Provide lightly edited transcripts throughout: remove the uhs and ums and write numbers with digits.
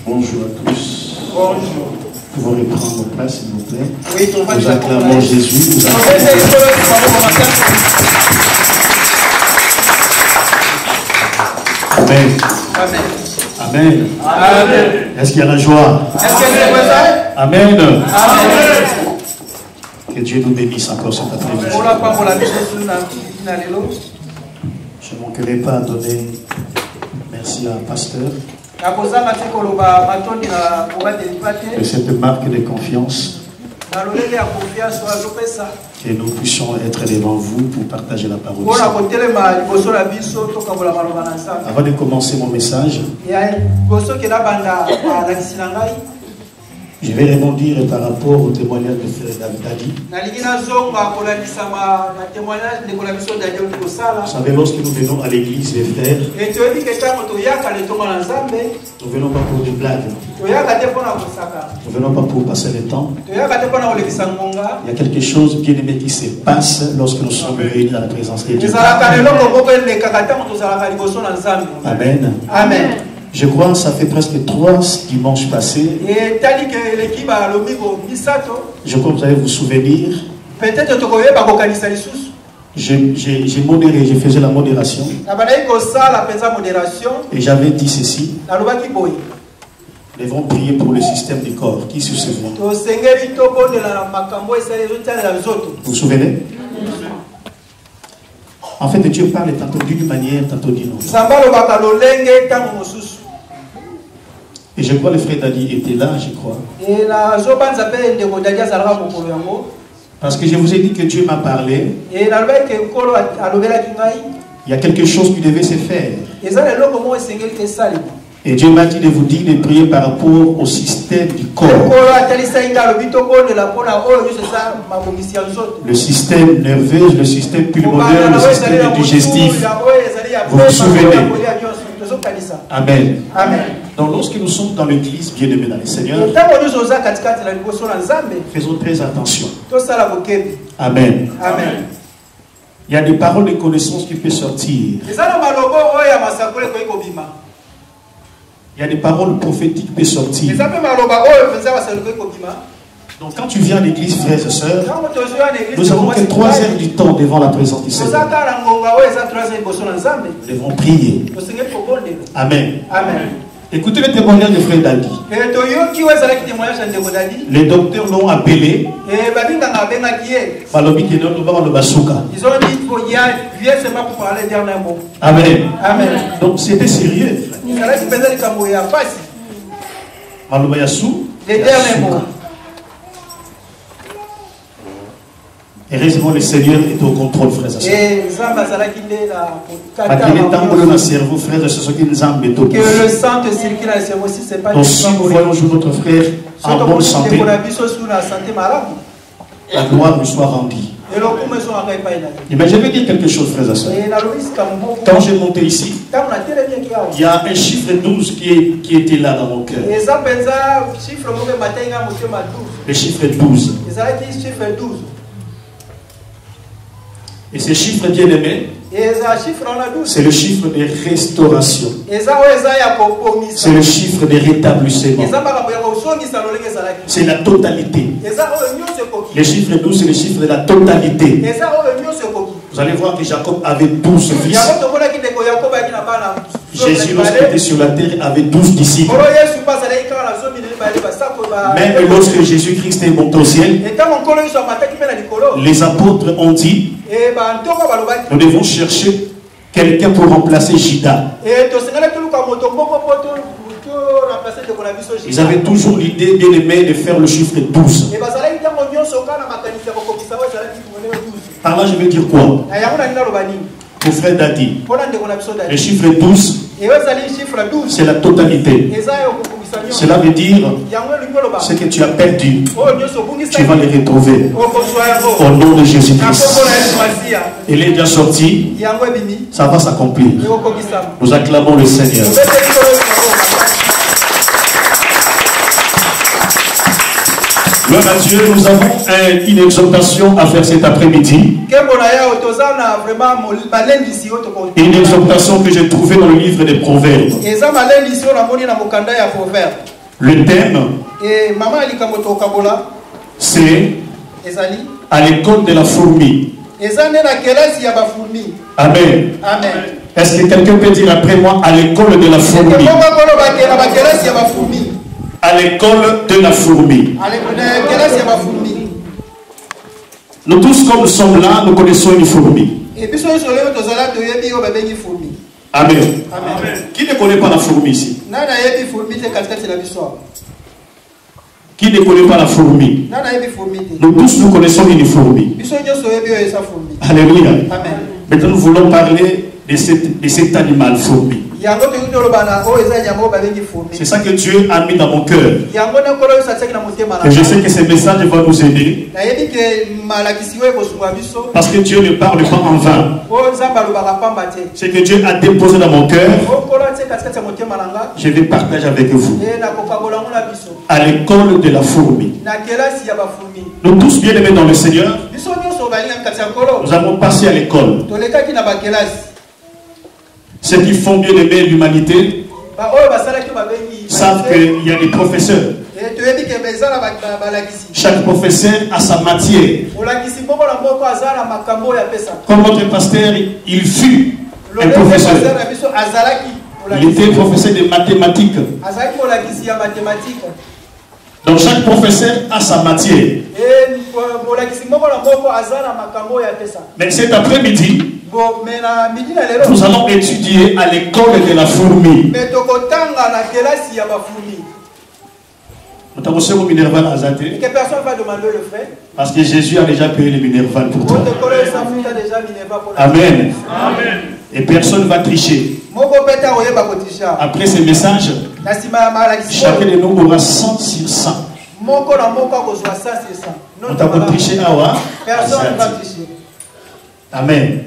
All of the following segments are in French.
Bonjour à tous. Bonjour. Vous pouvez prendre vos places, s'il vous plaît. Oui, nous acclamons Jésus. Amen. Amen. Amen. Amen. Est-ce qu'il y a la joie? Est-ce que c'est vrai? Amen. Amen. Que Dieu nous bénisse encore cet après-midi. Je ne manquerai pas à donner merci à un pasteur de cette marque de confiance, que nous puissions être devant vous pour partager la parole. Avant de commencer mon message, je vais rebondir par rapport au témoignage de Frère Dadi. Vous savez, lorsque nous venons à l'église, les frères, nous venons pas pour des blagues. Nous venons pas pour passer le temps. Il y a quelque chose bien aimé qui se passe lorsque nous sommes réunis dans la présence de Dieu. Amen. Amen. Je crois que ça fait presque 3 dimanches passés. Je crois que vous allez vous souvenir. J'ai modéré, je faisais la modération. Et j'avais dit ceci. Nous devons prier pour le système du corps. Qui se souvient? Vous vous souvenez? En fait, Dieu parle tantôt d'une manière, tantôt d'une autre. Et je crois que le frère Dadi était là, je crois. Parce que je vous ai dit que Dieu m'a parlé. Il y a quelque chose qui devait se faire. Et Dieu m'a dit de vous dire de prier par rapport au système du corps. Le système nerveux, le système pulmonaire, le système digestif. Vous vous souvenez? Amen. Amen. Donc lorsque nous sommes dans l'église, bien aimés dans le Seigneur, faisons très attention. Amen. Amen. Il y a des paroles de connaissance qui peuvent sortir. Il y a des paroles prophétiques qui peuvent sortir. Donc quand tu viens à l'église, frères et sœurs, nous avons que 3 heures du temps devant la présence du Seigneur. Nous devons prier. Amen. Amen. Écoutez le témoignage de frère Dadi. Les docteurs l'ont appelé. Ils ont dit viens seulement pour parler dernier mot. Amen. Amen. Donc c'était sérieux. Les derniers mots. Heureusement, le Seigneur est au contrôle, frères et sœurs. Que le sang te circule dans le cerveau si ce n'est pas une chose. Donc, si nous voyons notre frère en bonne santé, la gloire lui soit rendue. Mais je vais dire quelque chose, frères et sœurs. Quand j'ai monté ici, il y a un chiffre 12 qui était là dans mon cœur. Le chiffre 12. Et ce chiffre bien aimé, c'est le chiffre de restauration. C'est le chiffre de rétablissement. C'est la totalité. Le chiffre 12, c'est le chiffre de la totalité. Vous allez voir que Jacob avait 12 fils. Jésus, lorsqu'il était sur la terre, avait 12 disciples. Même lorsque Jésus-Christ est monté au ciel, les apôtres ont dit, nous devons chercher quelqu'un pour remplacer Judas. Ils avaient toujours l'idée bien aimée de faire le chiffre 12. Par là, je veux dire quoi? Pour frère Dadi, le chiffre 12, c'est la totalité. Cela veut dire ce que tu as perdu, tu vas le retrouver au nom de Jésus-Christ. Il est déjà sorti, ça va s'accomplir. Nous acclamons le Seigneur. Gloire à Dieu, nous avons une exhortation à faire cet après-midi. Une exhortation que j'ai trouvée dans le livre des Proverbes. Le thème, c'est à l'école de la fourmi. Amen. Est-ce que quelqu'un peut dire après moi à l'école de la fourmi? À l'école de la fourmi. Nous tous, comme nous sommes là, nous connaissons une fourmi. Amen. Qui ne connaît pas la fourmi ici? Qui ne connaît pas la fourmi? Nous tous, nous connaissons une fourmi. Alléluia. Maintenant, nous voulons parler de cet animal fourmi. C'est ça que Dieu a mis dans mon cœur. Et je sais que ce message va nous aider. Parce que Dieu ne parle pas en vain. Ce que Dieu a déposé dans mon cœur, je vais partager avec vous. À l'école de la fourmi. Nous tous bien aimés dans le Seigneur, nous avons passé à l'école. Ceux qui font bien aimer l'humanité savent qu'il y a des professeurs. Chaque professeur a sa matière. Comme notre pasteur, il fut un professeur. Il était professeur de mathématiques. Donc chaque professeur a sa matière. Mais cet après-midi, nous allons étudier à l'école de la fourmi. Parce que Jésus a déjà payé le Minerval pour toi. Amen. Et personne ne va tricher. Après ce message, chacun de nous aura 100 sur 100. On t'a pas triché là, personne ne va tricher. Amen.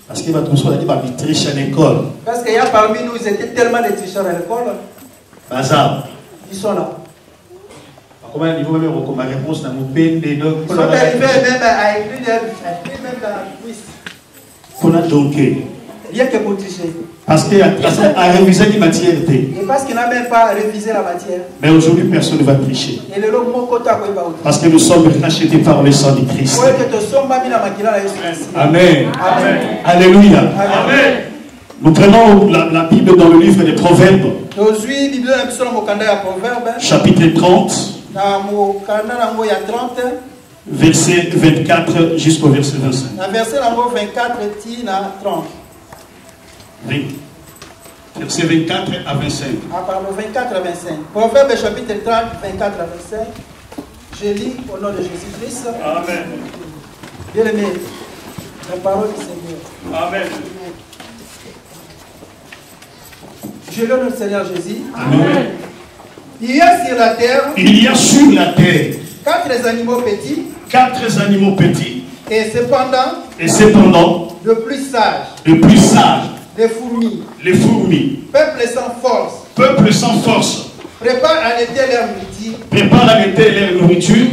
Parce qu'il va tout soit dit, il triche à l'école. Parce qu'il y a parmi nous, ils étaient tellement de tricheurs à l'école. Bazar. Ils sont là. Comment ils vont même ma réponse dans mon peine de donc. Ils sont arrivés même à écrire même dans la quiz. Qu'on a donc. Rien que pour tricher. Parce qu'il a révisé la matière. Et parce qu'il n'a même pas révisé la matière. Mais aujourd'hui, personne ne va tricher. Et le parce que nous sommes rachetés par le sang de Christ. Amen. Alléluia. Amen. Nous prenons la Bible dans le livre des Proverbes. Chapitre 30. Verset 24 jusqu'au verset 25. Verset 24 30. Oui. Verset 24 à 25. Ah, pardon, 24 à 25. Proverbe chapitre 30, 24 à 25. Je lis au nom de Jésus-Christ. Amen. Bien aimé, la parole du Seigneur. Amen. Je loue notre Seigneur Jésus. Amen. Il y a sur la terre. Il y a sur la terre. 4 animaux petits. 4 animaux petits. Et cependant. Le plus sage. Les fourmis. Les fourmis. Peuple sans force. Peuple sans force. Prépare à l'été leur nourriture. Prépare à l'été leur nourriture.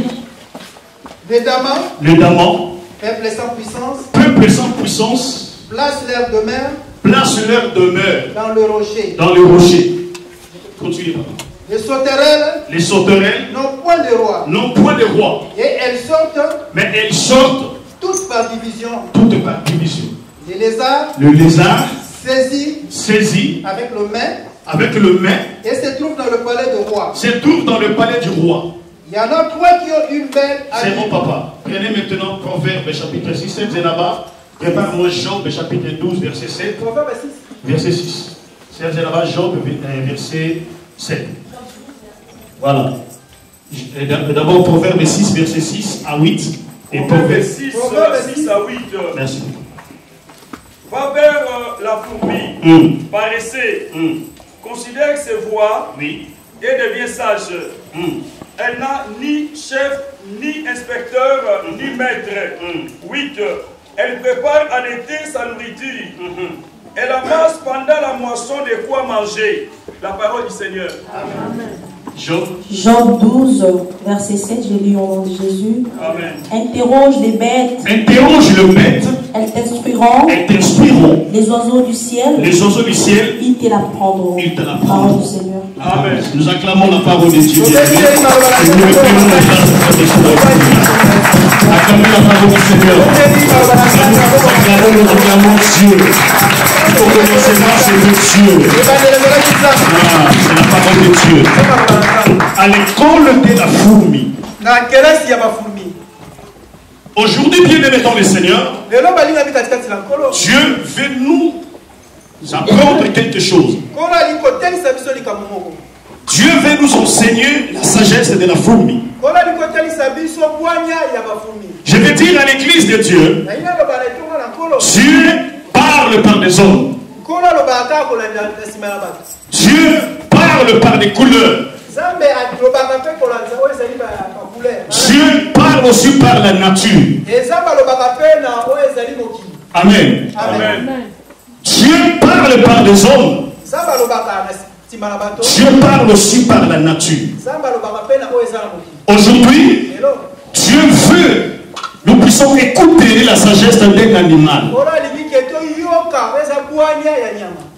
Les damans. Peuple sans puissance. Peuple sans puissance. Place leur demeure. Dans le rocher. Continue. Les sauterelles. N'ont point de roi. Et elles sortent. Mais elles sortent. Toutes par division. Le lézard. Saisi. Avec le main. Et se trouve dans le palais du roi. Il y en a 3 qui ont une belle. C'est mon papa. Prenez maintenant Proverbe chapitre 6. C'est là-bas. Prépare-moi Job chapitre 12 verset 7. Proverbe 6. Verset 6. C'est là-bas Job verset 7. Voilà. D'abord Proverbe 6 verset 6 à 8. Et Proverbe 6 à 8. Merci. Va vers la fourmi, paresseux, considère ses voies et devient sage. Elle n'a ni chef, ni inspecteur, ni maître. 8. Elle prépare en été sa nourriture. Elle amasse pendant la moisson de quoi manger. La parole du Seigneur. Amen. Job 12, verset 7, j'ai lu au nom de Jésus. Amen. Interroge les bêtes. Interroge le bête. Elles t'instruiront. Elles t'instruiront. Les oiseaux du ciel. Les oiseaux du ciel. Ils te l'apprendront. Ils te l'apprendront. Parole du Seigneur. Amen. Nous acclamons la parole de Dieu. Acclamons la parole du Seigneur. Nous acclamons Dieu. Au commencement, c'est de Dieu. C'est la parole de Dieu. À l'école de la fourmi. Aujourd'hui, bien-aimés dans le Seigneur, Dieu veut nous apprendre quelque chose. Dieu veut nous enseigner la sagesse de la fourmi. Je veux dire à l'église de Dieu, Dieu parle par des hommes. Dieu parle par des couleurs. Dieu parle aussi par la nature. Amen. Amen. Dieu parle par des hommes. Dieu parle aussi par la nature. Aujourd'hui, Dieu veut nous puissions écouter la sagesse d'un animal.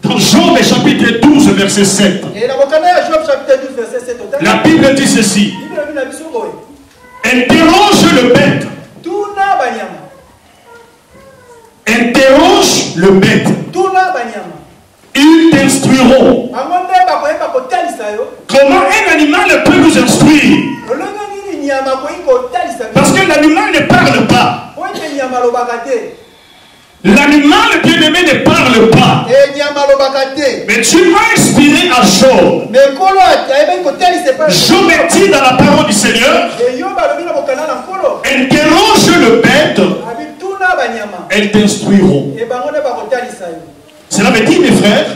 Dans Job chapitre 12, verset 7, la Bible dit ceci: interroge le bête. Interroge le bête. Ils t'instruiront. Comment un animal peut nous instruire? Parce que l'animal ne parle pas. L'animal bien-aimé ne parle pas. Mais Dieu m'a inspiré à Job. Job dit dans la parole du Seigneur: interroge le bête, elles t'instruiront. Cela veut dire, mes frères,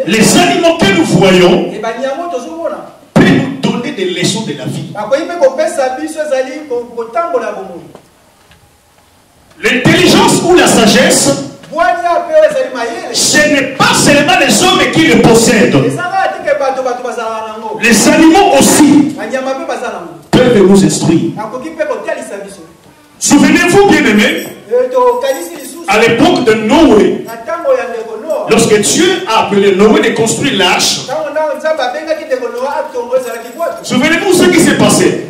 les animaux que nous voyons peuvent nous donner des leçons de la vie. L'intelligence ou la sagesse, ce n'est pas seulement les hommes qui le possèdent. Les animaux aussi peuvent nous instruire. Souvenez-vous, bien-aimés, à l'époque de Noé, lorsque Dieu a appelé Noé de construire l'arche, souvenez-vous ce qui s'est passé.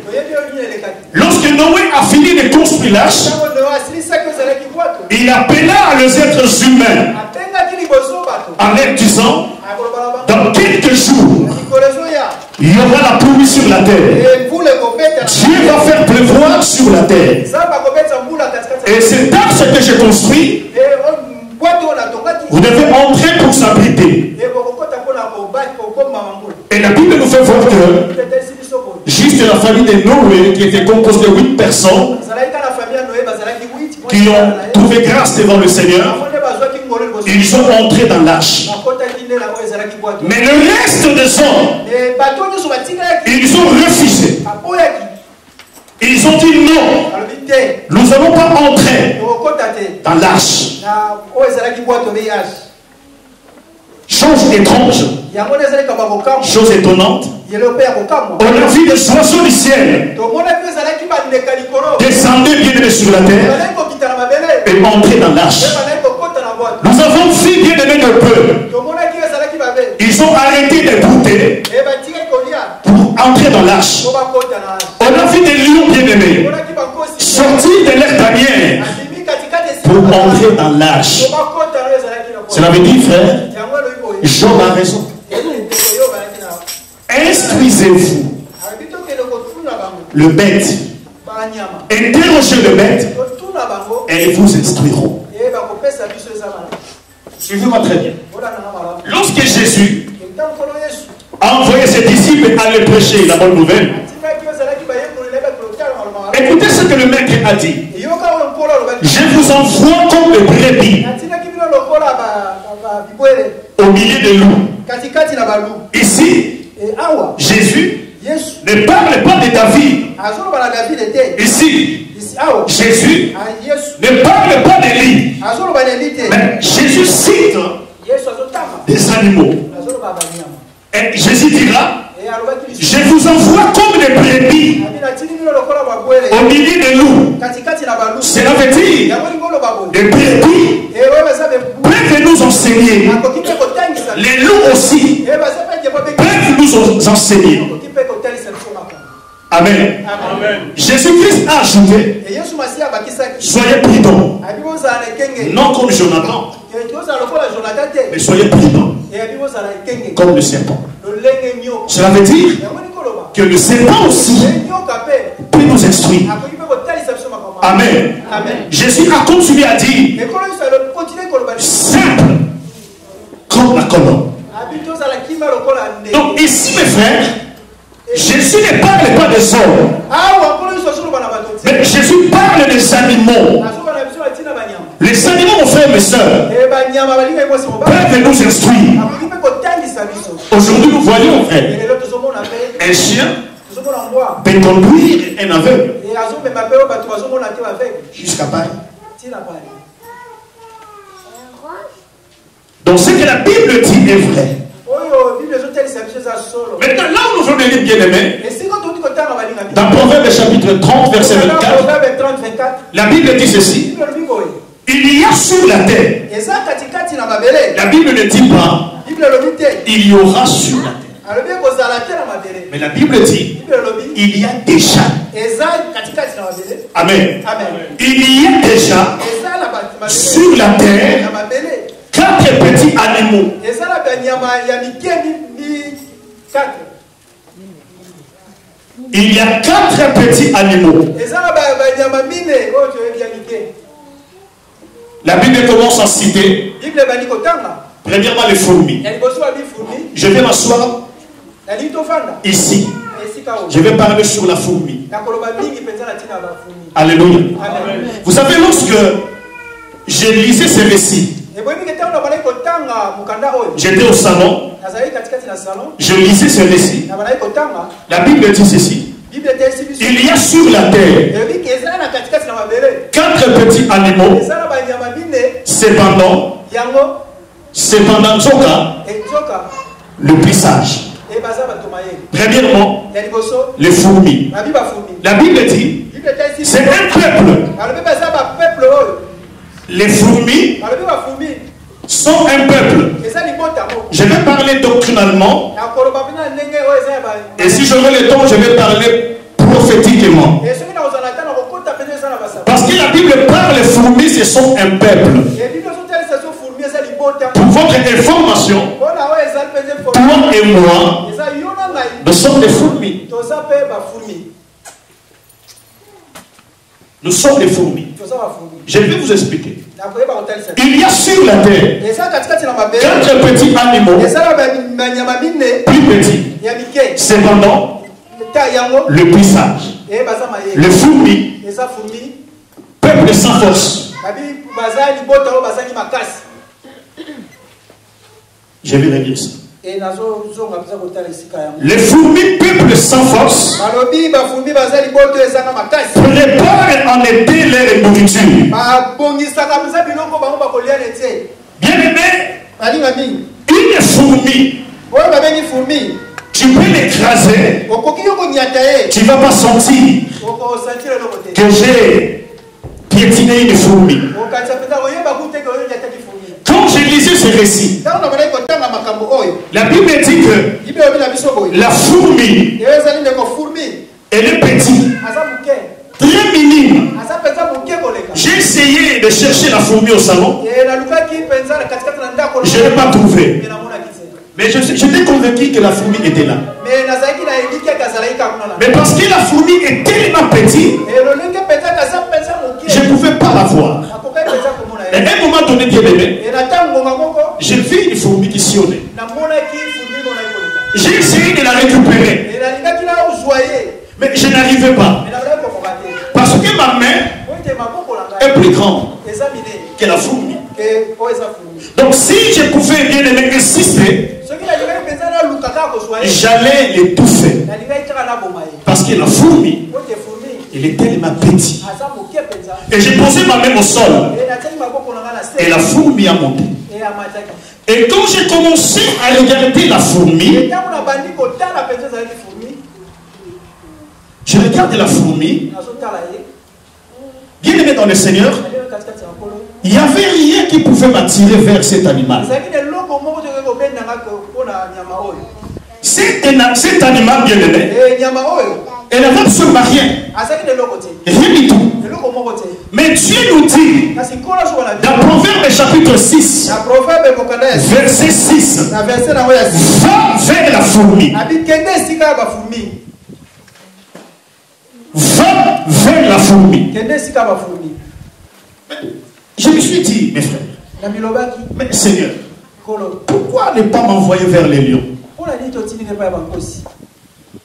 Lorsque Noé a fini de construire l'arche, il appela les êtres humains en leur disant: dans quelques jours, il y aura la pluie sur la terre. Dieu va faire pleuvoir sur la terre. Et cet arche que j'ai construit, vous devez entrer pour s'abriter. Et la Bible nous fait voir que juste la famille de Noé, qui était composée de 8 personnes, qui ont trouvé grâce devant le Seigneur, ils sont entrés dans l'arche. Mais le reste des hommes, ils ont refusé. Ils ont dit non, nous n'allons pas entrer dans l'arche. Chose étrange, chose étonnante, on a vu des oiseaux du ciel descendre bien sur la terre et entrer dans l'arche. Nous avons vu bien aimé de peu. Ils ont arrêté de brouter pour entrer dans l'arche. On a vu des lions bien aimés sortir de leur tanière pour entrer dans l'arche. Cela veut dire, frère, Job a raison. Instruisez-vous le bête. Interrogez le bête et ils vous instruiront. Suivez-moi très bien. Lorsque Jésus a envoyé ses disciples à aller prêcher la bonne nouvelle, écoutez ce que le maître a dit: je vous envoie comme des brebis au milieu des loups. Ici, Jésus ne parle pas de David. Ici, Jésus ne parle pas d'Élie. Mais Jésus cite des animaux. Et Jésus dira: Je vous envoie comme des brebis au milieu de loups. Cela veut dire des brebis peuvent nous enseigner. Les loups aussi peuvent nous enseigner. Amen. Jésus-Christ a ajouté, soyez prudents. Non comme Jonathan, mais soyez prudents comme le serpent. Cela veut dire que le serpent aussi peut nous instruire. Amen. Jésus a continué à dire, simple comme la colombe. Donc ici mes frères, Jésus ne parle pas des hommes, mais Jésus parle des animaux. Les animaux, mon frère et mes soeurs, peuvent nous instruire. Aujourd'hui, nous voyons, frère, un chien peut conduire un aveugle jusqu'à Paris. Donc, ce que la Bible dit est vrai. Maintenant, là où nous venons lire, bien aimés, dans Proverbe chapitre 30, verset 24, la Bible dit ceci. Il y a sur la terre. La Bible ne dit pas il y aura sur la terre. Mais la Bible dit il y a déjà. Amen. Il y a déjà sur la terre 4 petits animaux. Il y a 4 petits animaux. La Bible commence à citer, premièrement, les fourmis. Je vais m'asseoir ici. Je vais parler sur la fourmi. Alléluia. Vous savez, lorsque j'ai lisé ces récits, j'étais au salon, je lisais ces récits. La Bible dit ceci. Il y a sur la terre 4 petits animaux. Cependant, le plus sage. Premièrement, les fourmis. La Bible dit, c'est un peuple. Les fourmis sont un peuple. Je vais parler doctrinalement. Et si j'aurai le temps, je vais parler prophétiquement. Parce que la Bible parle, les fourmis, ce sont un peuple. Pour votre information, toi et moi, nous sommes des fourmis. Nous sommes des fourmis. Je vais vous expliquer. Il y a sur la terre 4 petits animaux, plus petits. Cependant, le plus sage, le fourmi, peuple sans force. Je vais redire ça. Les fourmis, peuple sans force, préparent en été leur nourriture. Bien aimé, une fourmi, tu peux l'écraser, tu ne vas pas sentir que j'ai piétiné une fourmi. Quand j'ai lisé ce récit, la Bible dit que la fourmi, elle est petite, très minime. J'ai essayé de chercher la fourmi au salon, je n'ai pas trouvé. Mais j'étais convaincu que la fourmi était là. Mais parce que la fourmi est tellement petite, je ne pouvais pas la voir. Et à un moment donné, bien aimé, j'ai vu une fourmi qui sillonnait. J'ai essayé de la récupérer, mais je n'arrivais pas. Parce que ma main est plus grande que la fourmi. Donc si je pouvais bien aimer insister, j'allais l'étouffer. Parce que la fourmi, elle est tellement petite. Et j'ai posé ma main au sol. Et la fourmi a monté. Et quand j'ai commencé à regarder la fourmi, Je regarde la fourmi. Bien aimé dans le Seigneur, il n'y avait rien qui pouvait m'attirer vers cet animal. Cet animal bien aimé, elle n'avait absolument rien. Rien du tout. Mais Dieu nous dit, dans Proverbe chapitre 6, verset 6, va vers la fourmi. Va vers la fourmi. Je me suis dit, mes frères, mais Seigneur, pourquoi ne pas m'envoyer vers les lions?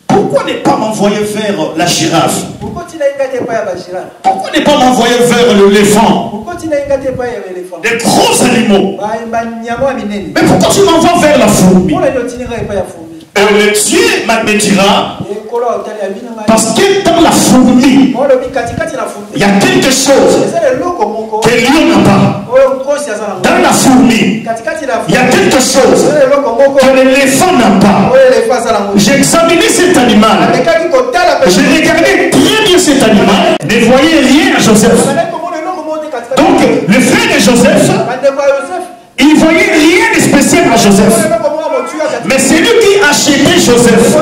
Pourquoi ne pas m'envoyer vers la girafe? Pourquoi ne pas m'envoyer vers l'éléphant? Des gros animaux. Mais pourquoi tu m'envoies vers la fourmi? Le Dieu me dira, parce que dans la fourmi, il y a quelque chose que lion n'a pas. Dans la fourmi, il y a quelque chose que l'éléphant n'a pas. J'ai examiné cet animal. J'ai regardé très bien cet animal. Ne voyez rien à Joseph. Donc, le frère de Joseph, il ne voyait rien de spécial à Joseph. Mais c'est lui qui achetait Joseph.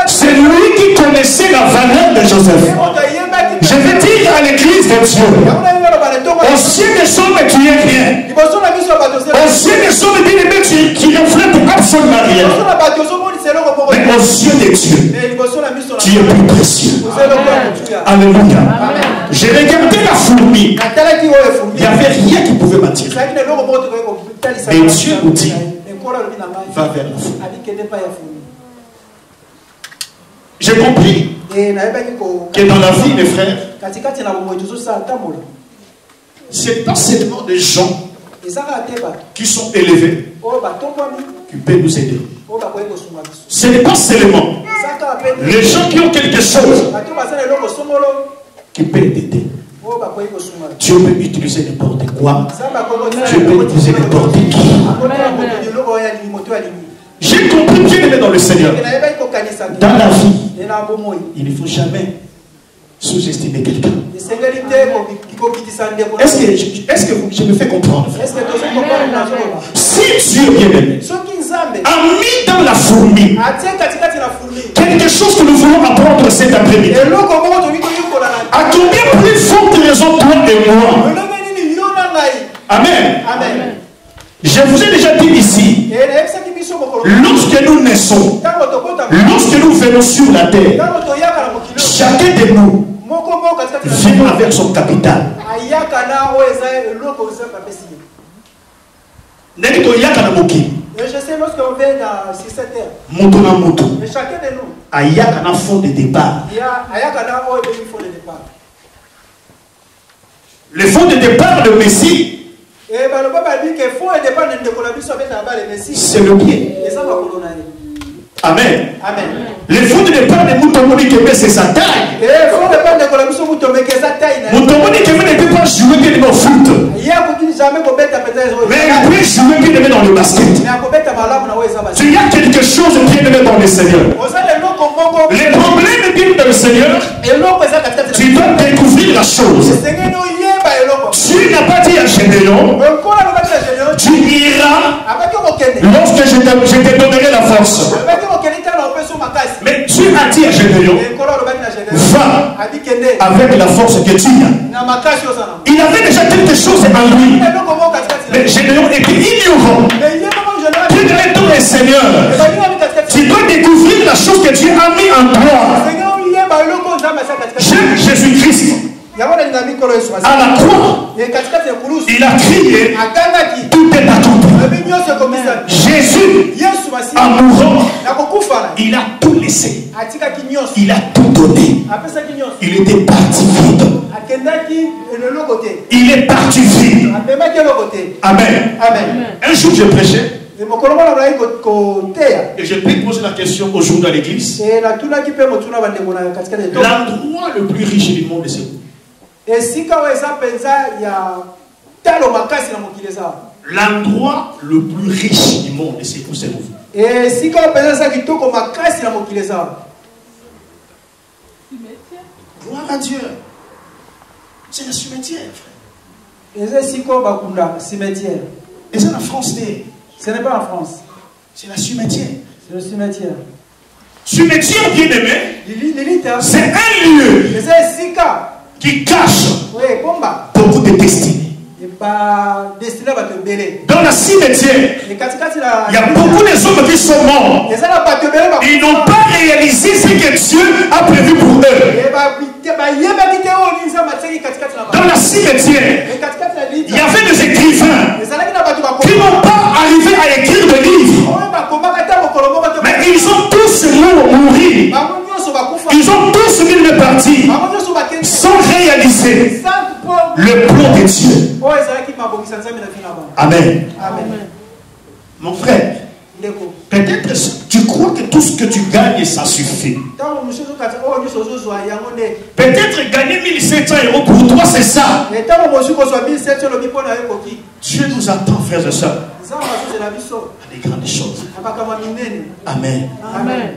C'est lui qui connaissait la valeur de Joseph. Je veux dire à l'église de Dieu, au ciel des hommes tu es rien. Au ciel des hommes qui reflètent absolument rien. Mais aux yeux de Dieu, tu es plus précieux. Alléluia. J'ai regardé la fourmi. Il n'y avait rien qui pouvait m'attirer. Mais Dieu nous dit, va vers la fourmi. J'ai compris que dans la vie, mes frères, c'est pas seulement des gens qui sont élevés qui peuvent nous aider. Ce n'est pas seulement les gens qui ont quelque chose qui peuvent t'aider. Dieu peut utiliser n'importe quoi. Dieu peut utiliser n'importe qui. J'ai compris bien aimé dans le Seigneur. Dans la vie, il ne faut jamais sous-estimer quelqu'un. Est-ce que je me fais comprendre? Si Dieu bien aimé a mis dans la fourmi quelque chose que nous voulons apprendre cet après-midi, à combien plus forte raison toi et moi? Amen. Amen. Je vous ai déjà dit ici, lorsque nous naissons, lorsque nous venons sur la terre, chacun de nous vient avec son capital. Et je sais, lorsqu'on vient sur cette terre, mais chacun de nous, il y a un fond de départ. Le fond de départ de Messie, c'est le pied. Amen. Amen. Le fond de départ de Moutomoni Kébé, c'est sa taille. Moutomoni Kébé ne peut pas jouer bien au foot. Mais il peut jouer bien dans le basket. Il y a quelque chose bien aimé dans le Seigneur. Les problèmes bien dans le Seigneur, tu dois découvrir la chose. Tu n'as pas dit à Gédéon, tu iras lorsque je te donnerai la force. Mais tu as dit à Gédéon, va avec la force que tu as. Il avait déjà quelque chose en lui. Mais Gédéon était ignorant. Tu devais être le Seigneur. Tu dois découvrir la chose que Dieu a mis en toi. Jésus-Christ, à la croix, il a crié, tout est accompli. Jésus, en mourant, il a tout laissé. Il a tout donné. Il était parti vide. Il est parti vide. Amen. Un jour, je prêchais. Et je peux poser la question aujourd'hui à l'église. L'endroit le plus riche du monde, c'est où? L'endroit le plus riche du monde, c'est où? C'est où? Gloire à Dieu. C'est le cimetière, frère. Et c'est la France. Ce n'est pas en France. C'est la cimetière. C'est le cimetière. Cimetière, bien aimé, c'est un lieu qui cache beaucoup de destinées. Dans la cimetière, il y a beaucoup de hommes qui sont morts. Ils n'ont pas réalisé ce que Dieu a prévu pour eux. Dans la cimetière, il y avait des écrivains qui n'ont pas arrivé à écrire des livres. Mais ils ont tous mouru. Ils ont tous mis le parti sans réaliser le plan de Dieu. Amen. Mon frère, peut-être tu crois que tout ce que tu gagnes, ça suffit. Peut-être gagner 1700 € pour toi, c'est ça. Dieu nous attend, frères et sœurs, à des grandes choses. Amen. Amen.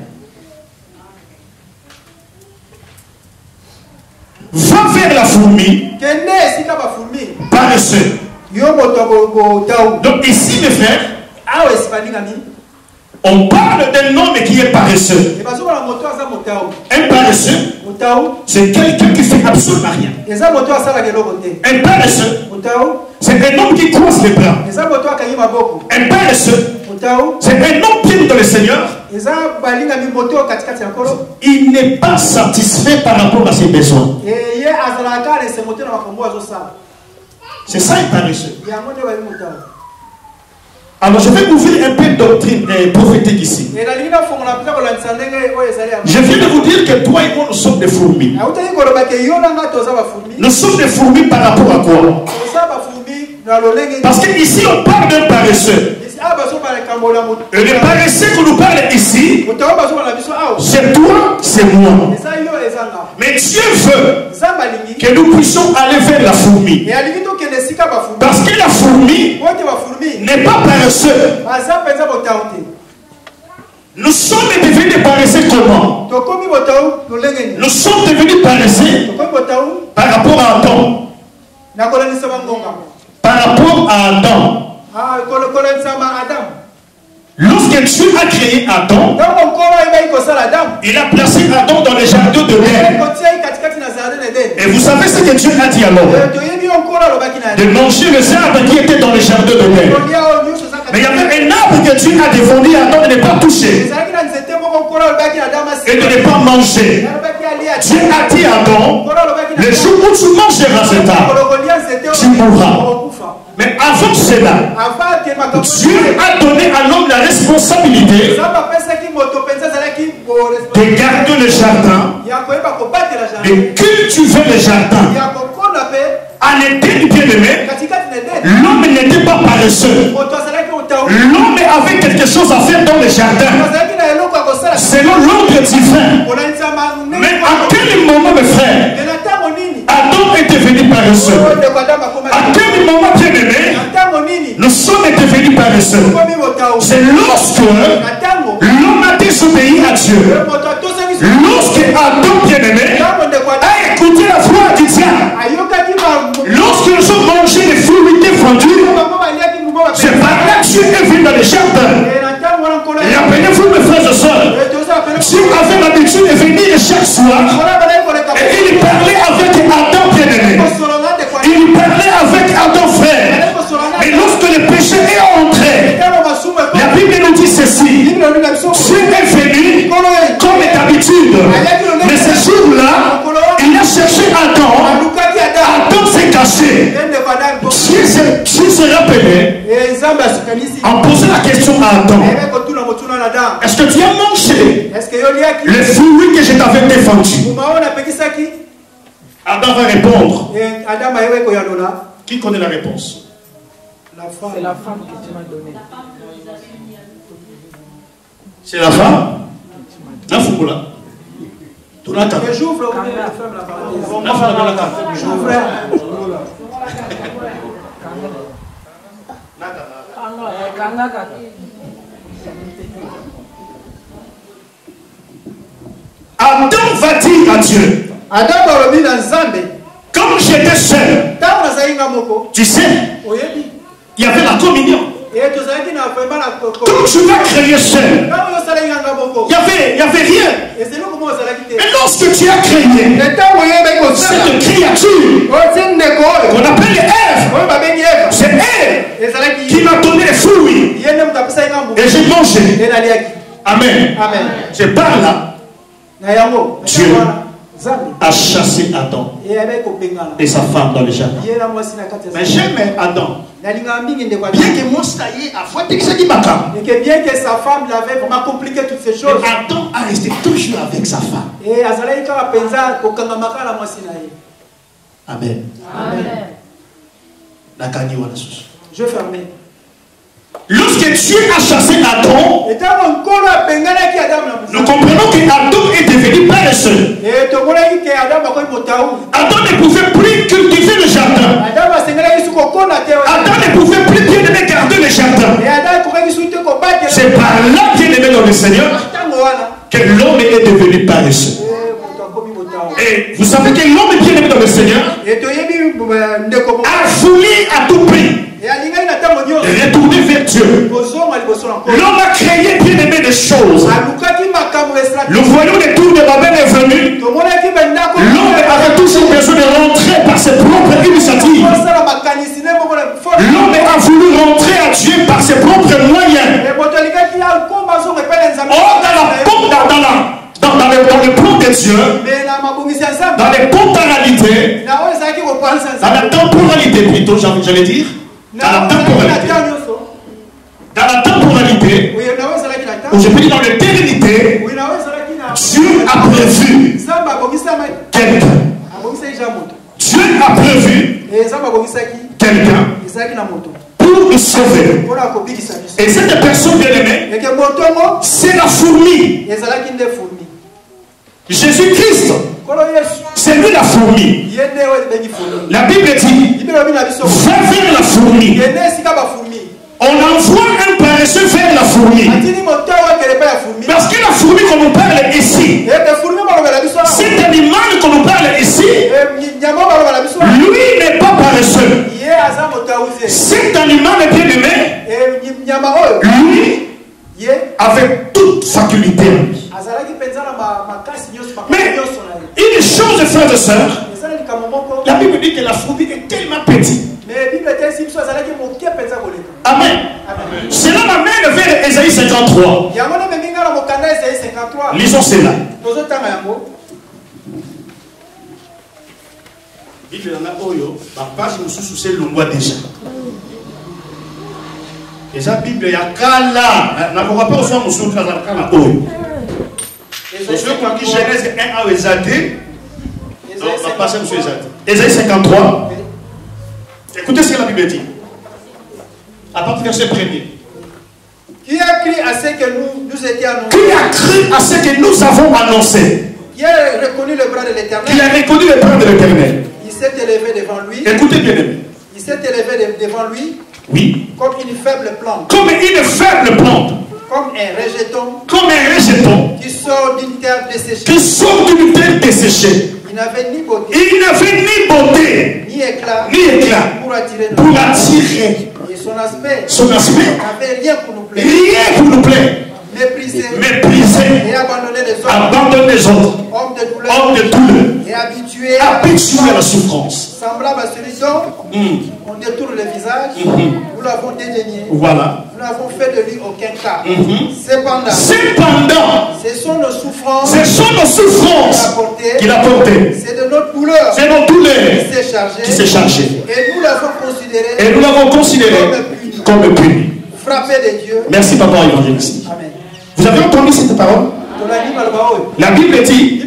Va vers la fourmi paresseux. Donc ici, mes frères, on parle d'un homme qui est paresseux. Un paresseux, c'est quelqu'un qui fait absolument rien. Un paresseux, c'est un homme qui croise les bras. Un paresseux, c'est un homme qui est dans le Seigneur. Il n'est pas satisfait par rapport à ses besoins. C'est ça un paresseux. Alors je vais ouvrir un peu de doctrine prophétique ici. Je viens de vous dire que toi et moi nous sommes des fourmis. Nous sommes des fourmis par rapport à quoi? Parce qu'ici on parle d'un paresseux. Et le paresseux que nous parlons ici, c'est toi, c'est moi. Mais Dieu veut que nous puissions aller vers la fourmi. Parce que la fourmi n'est pas paresseuse. Nous sommes devenus paresseux comment? Nous sommes devenus paresseux par rapport à Adam. Par rapport à Adam. Lorsque Dieu a créé Adam, il a placé Adam dans le jardin de l'Éden. Et vous savez ce que Dieu a dit alors? De manger les arbres qui étaient dans le jardin de l'Éden. Mais il y avait un arbre que Dieu a défendu à Adam de ne pas toucher et de ne pas manger. Dieu a dit à Adam, le jour où tu mangeras cet arbre, tu mourras. Mais avant cela, Dieu a donné à l'homme la responsabilité de garder le jardin, de cultiver le jardin. En été, bien aimé, l'homme n'était pas paresseux. L'homme avait quelque chose à faire dans le jardin, selon l'ordre divin. Mais à quel moment, mes frères, Adam est devenu paresseux? À quel moment, bien aimé, nous sommes devenus paresseux? C'est lorsque l'homme a désobéi à Dieu. Lorsque Adam, bien aimé, a écouté la voix du diable. Lorsque nous avons mangé les fruits défendus, c'est par là que Dieu est venu dans le jardin. Et rappelez-vous, mes frères et sœurs, Dieu avait l'habitude de venir chaque soir et il parlait avec Adam bien-aimé. Il parlait avec Adam frère. Mais lorsque le péché est entré, la Bible nous dit ceci: Dieu est venu comme d'habitude. Mais ce jour-là, il a cherché Adam. Adam s'est caché. Dieu se rappelait en posant la question à Adam: est-ce que tu as mangé le fruit que je t'avais défendu? Adam va répondre. Qui connaît la réponse? C'est la femme que tu m'as donnée. C'est la femme? La femme là. J'ouvre la Adam va dire à Dieu: Quand j'étais seul, tu sais, il y avait la communion. Quand tu vas créer seul, il n'y avait rien. Mais lorsque tu as créé cette créature qu'on appelle Ève, c'est elle qui m'a donné les fruits et j'ai mangé. Amen. Je parle là. Dieu a chassé Adam et sa femme dans le jardin. Mais j'aimais Adam. Bien que moi, ça y est, et bien que sa femme l'avait vraiment compliqué toutes ces choses. Adam a resté toujours avec sa femme. Amen. Je fermais. Lorsque Dieu a chassé Adam, nous comprenons qu'Adam est devenu paresseux. Adam ne pouvait plus cultiver le jardin. Adam ne pouvait plus bien aimer garder le jardin. C'est par là, bien aimé dans le Seigneur, que l'homme est devenu paresseux. Et vous savez que l'homme bien aimé dans le Seigneur a voulu à tout prix retourner vers Dieu. L'homme a créé bien aimé des choses. Le voyou des tours de Babel est venu. L'homme avait toujours besoin de rentrer par ses propres initiatives. L'homme a voulu rentrer à Dieu par ses propres moyens. Dans le plan de Dieu, dans les temporalités, dans la temporalité plutôt, j'allais dire, dans la temporalité, ou je peux dire dans l'éternité, Dieu a prévu quelqu'un. Dieu a prévu quelqu'un pour nous sauver. Et cette personne bien-aimée, c'est la fourmi. Jésus-Christ, c'est lui la fourmi. La Bible dit, va vers la fourmi. On envoie un paresseux vers la fourmi. Parce que la fourmi qu'on nous parle ici, cet animal qu'on nous parle ici, lui n'est pas paresseux. Cet animal est bien aimé, lui, avec toute faculté. Mais une chose, frères et sœurs, la Bible dit que la fourmi est tellement petite. Amen. Cela m'amène vers Ésaïe 53. Lisons cela. Et sa Bible y a kala. Na pourquoi pas aussi on se trouve dans kala oyo. Je crois que Genèse 1 à Esaïe. Donc on va passer sur Esaïe. Ésaïe 53. Écoutez ce que la Bible dit. À partir du verset 1er. Qui a cru à ce que nous étions annoncés? Qui a cru à ce que nous avons annoncé? Qui a reconnu le bras de l'Éternel? Qui a reconnu le bras de l'Éternel? Il s'est élevé devant lui. Écoutez bien aimé. Il s'est élevé devant lui. Oui. Comme une faible plante. Comme une faible plante. Comme un rejeton. Comme un rejeton. Qui sort d'une terre desséchée. Qui sort d'une terre desséchée. Il n'avait ni beauté. Il n'avait ni beauté. Ni éclat. Ni éclat. Pour attirer. Et son aspect. N'avait rien pour nous plaire. Rien pour nous plaire. Méprisé. Et abandonner les autres. Homme de douleur. Et habitué à la souffrance. Semblable à celui dont on détourne le visage. Nous l'avons dédaigné. Voilà. Nous n'avons fait de lui aucun cas. Cependant, ce sont nos souffrances qu'il a portées. C'est de notre douleur. C'est notre douleur qui s'est chargé. Et nous l'avons considéré comme puni. Frappé de Dieu. Merci papa évangéliste. Amen. Vous avez entendu cette parole? La Bible dit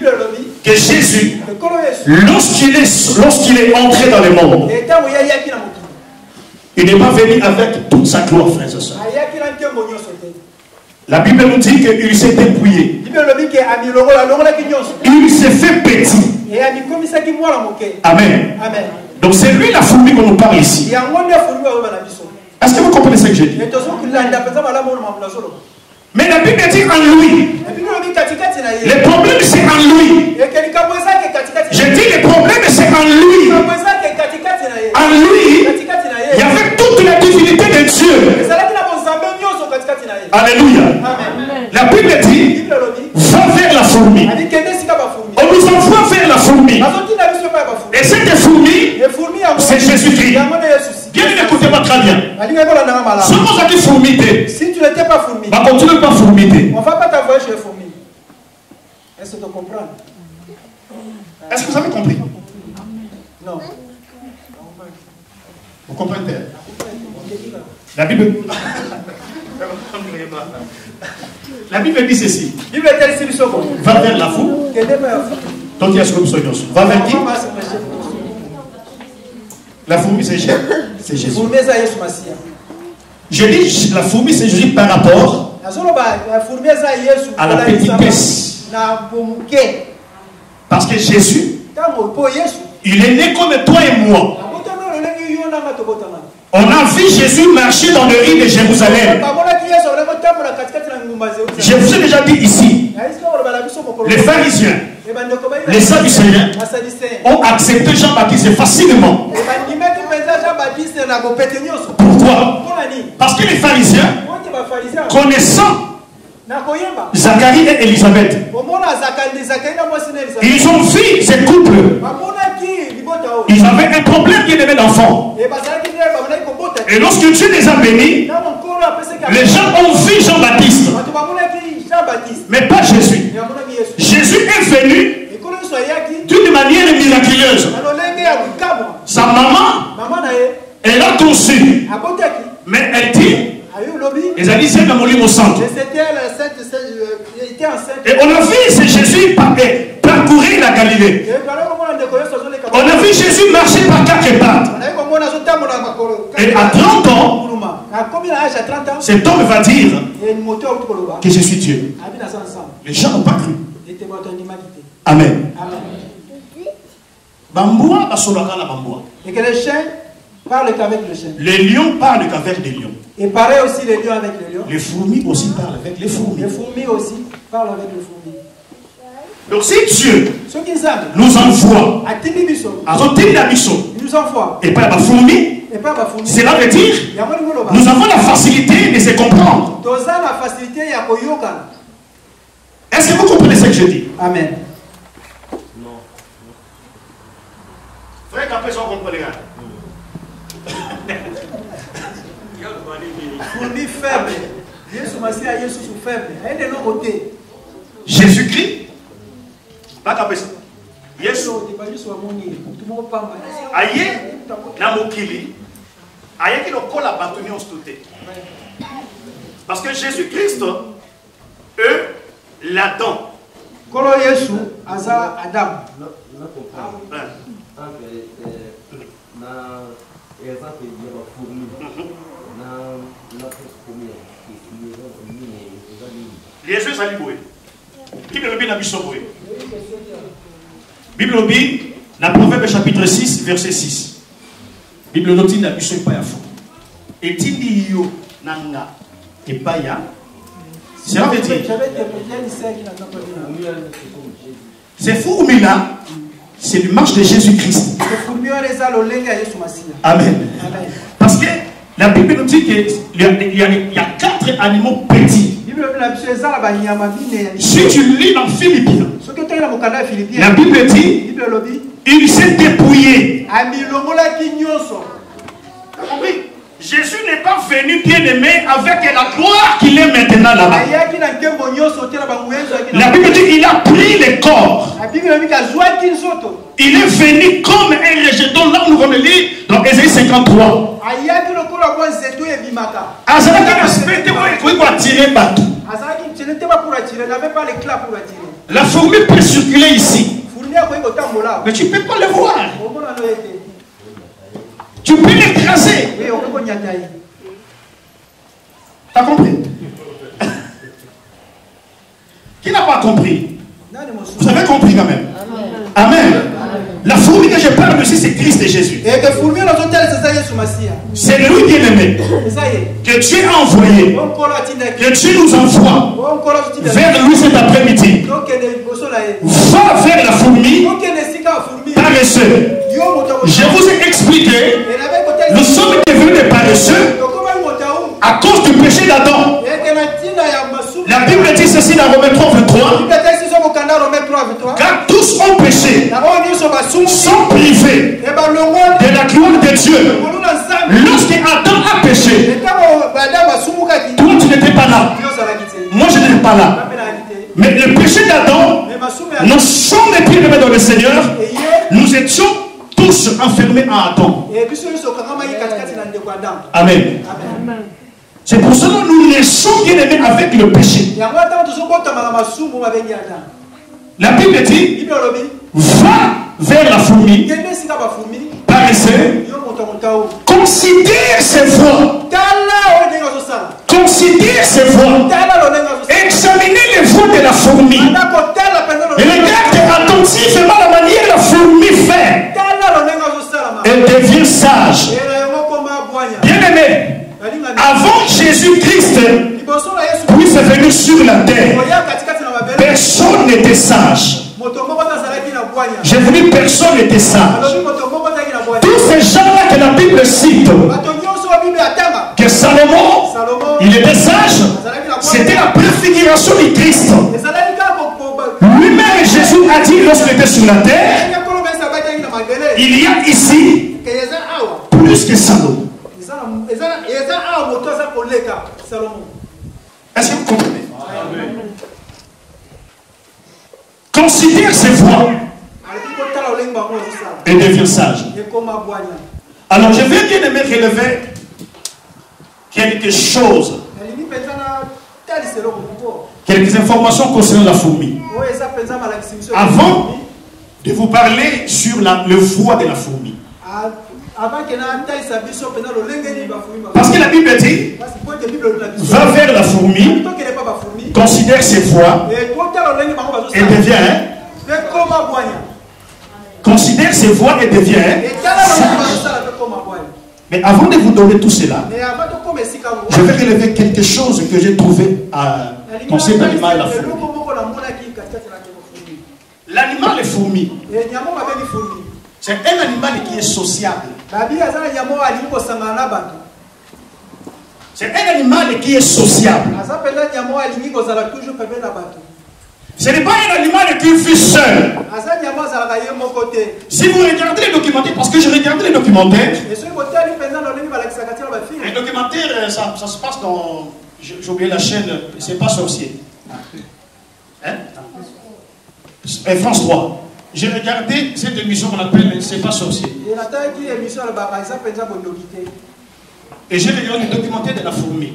que Jésus, lorsqu'il est entré dans le monde, il n'est pas venu avec toute sa gloire, frères et sœurs. La Bible nous dit qu'il s'est dépouillé. Il s'est fait petit. Amen. Donc c'est lui la fourmi qu'on nous parle ici. Est-ce que vous comprenez ce que je dis? Mais la Bible dit en lui Le problème c'est en lui. Je dis le problème c'est en lui. En lui, il y avait toute la divinité de Dieu. Alléluia. La Bible dit, va vers la fourmi. On nous envoie vers la fourmi. Et cette fourmi, c'est Jésus-Christ. Bien, n'écoutez-moi très bien. Si tu n'étais pas fourmi, on ne va pas t'envoyer chez les fourmis. Est-ce que tu comprends? Est-ce que vous avez compris? Non. Vous comprenez? La Bible... La Bible dit ceci. Va vers la foule. Va vers qui? La fourmi c'est Jésus. Je dis la fourmi c'est Jésus par rapport à la petitesse. Parce que Jésus, il est né comme toi et moi. On a vu Jésus marcher dans le riz de Jérusalem. Je vous ai déjà dit ici, les pharisiens, les sadducéens ont accepté Jean-Baptiste facilement. Pourquoi? Parce que les pharisiens, connaissant Zacharie et Élisabeth, ils ont vu ces couples. Ils avaient un problème qui devait d'enfants. Et lorsque Dieu les a bénis, les gens ont vu Jean-Baptiste, mais pas Jésus. Jésus est venu d'une manière miraculeuse. Sa maman, elle a conçu, mais elle dit, ils ont dit c'est dans mon lit au centre. Et on a vu c'est Jésus parcourir la Galilée. On a vu Jésus marcher par quatre pattes. Et à 30 ans, cet homme va dire que je suis Dieu. Les gens n'ont pas cru. Amen. Et que les chiens parlent qu'avec le chien. Les lions parlent qu'avec des lions. Et pareil aussi les lions avec les lions. Les fourmis aussi parlent avec les fourmis. Les fourmis aussi parlent avec les fourmis. Donc si Dieu nous envoie à il nous envoie et pas la fourmi, cela veut dire nous avons la facilité de se comprendre. Est-ce que vous comprenez ce que je dis? Amen. Non. Frère, qu'après ça on comprend les gars. Fourmi faible. Jésus-Christ. Pas qu'après ça. Yes. Aïe, na mokili. Aïe qui le colle à bâtonnier en stoté. Parce que Jésus-Christ, eux, l'Adam. Kolo Yesu, Aza Adam. Les yeux saliboués. Bible dit na bisoboué. Bible dit dans Proverbe chapitre 6 verset 6. Bible dit na biso pa ya fou. Etindi yo nanga epaya. Cela veut dire ces fourmis-là, c'est le marche de Jésus-Christ. Amen. Parce que la Bible nous dit qu'il y a 4 animaux petits. Si tu lis dans Philippiens, la Bible dit il s'est dépouillé. Jésus n'est pas venu bien aimé avec la gloire qu'il est maintenant là-bas. La Bible dit qu'il a pris le corps. Il est venu comme un rejeton. Là nous allons lire dans Ésaïe 53. La fourmi peut circuler ici, mais tu ne peux pas le voir. Tu peux l'écraser. T'as compris? Qui n'a pas compris? Vous avez compris quand même? Amen. La fourmi que je parle ici, c'est Christ et Jésus. C'est lui bien-aimé que Dieu a envoyé, que Dieu nous envoie vers lui cet après-midi. Va vers la fourmi paresseux. Je vous ai expliqué, nous sommes devenus des paresseux à cause du péché d'Adam. La Bible dit ceci dans Romains 3:23. Car tous ont péché, sont privés de la gloire de Dieu. Lorsque Adam a péché, toi tu n'étais pas là. Moi je n'étais pas là. Mais le péché d'Adam, nous sommes les bien-aimés dans le Seigneur. Nous étions tous enfermés à Adam. Amen. C'est pour cela que nous naissons bien-aimés avec le péché. La Bible dit, va vers la fourmi, paresseux, considère ses voies. Considère ses voies. Examinez les voies de la fourmi. Et regarde attentivement la manière dont la fourmi fait. Elle devient sage. Bien-aimé, avant Jésus-Christ puisse venir sur la terre, personne n'était sage. Je vous dis, personne n'était sage. Tous ces gens-là que la Bible cite, que Salomon, il était sage, c'était la préfiguration du Christ. Lui-même, Jésus a dit lorsqu'il était sur la terre, il y a ici plus que Salomon. Est-ce que vous comprenez? Considère ses voies et devient sage. Alors je vais bien aimer relever quelque chose, quelques informations concernant la fourmi. Avant de vous parler sur le foie de la fourmi. Parce que la Bible dit, va vers la fourmi, considère ses voies et devient. Considère ses voies et devient. Mais avant de vous donner tout cela, je vais relever quelque chose que j'ai trouvé dans cet animal, la fourmi. L'animal est fourmi. C'est un animal qui est sociable. C'est un animal qui est sociable. Ce n'est pas un animal qui vit seul. Si vous regardez les documentaires, parce que je regarde les documentaires, les documentaires, ça se passe dans... J'ai oublié la chaîne, c'est pas sorcier. Hein? France 3. J'ai regardé cette émission qu'on appelle C'est pas sorcier. Et j'ai regardé le documentaire de la fourmi.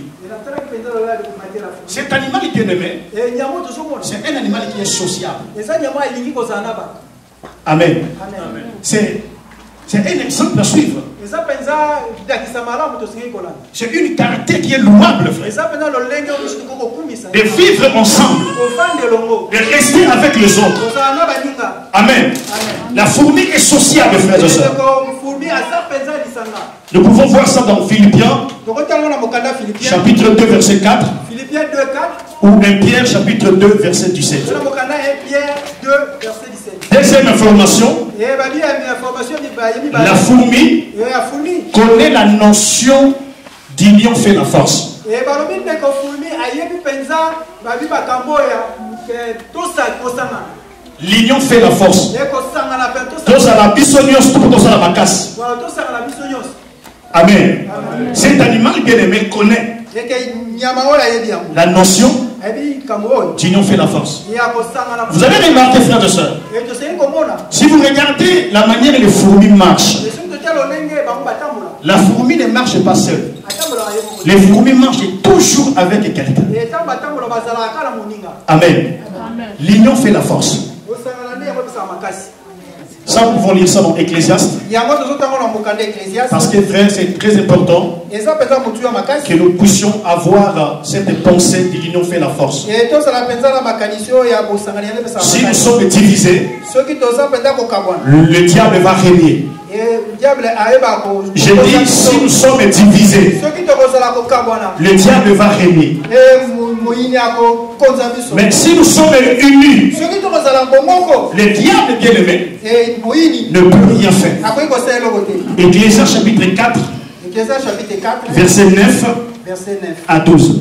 Cet animal qui est aimé, c'est un animal qui est sociable. Amen. C'est un exemple à suivre. C'est une qualité qui est louable, frère. De vivre ensemble. De rester avec les autres. Amen. La fourmi est sociable, frères et sœurs. Nous pouvons voir ça dans Philippiens, chapitre 2, verset 4. Ou 1 Pierre, chapitre 2, verset 17. Deuxième information, la fourmi connaît la notion d'union fait la force. L'union fait la force. Amen. Cet animal bien-aimé connaît la notion d'union fait la force. Vous avez remarqué, frères et sœurs, si vous regardez la manière dont les fourmis marchent, la fourmi ne marche pas seule. Les fourmis marchent toujours avec quelqu'un. Amen. L'union fait la force. Ça, nous pouvons lire ça dans Ecclésiaste. Parce que, frère, c'est très important que nous puissions avoir cette pensée de l'union fait la force. Si nous sommes divisés, le diable va régner. J'ai dit, si nous sommes divisés, le diable va régner. Mais si nous sommes unis, le diable bien-aimé ne peut rien faire. Ecclésiaste chapitre 4, verset 9 à 12.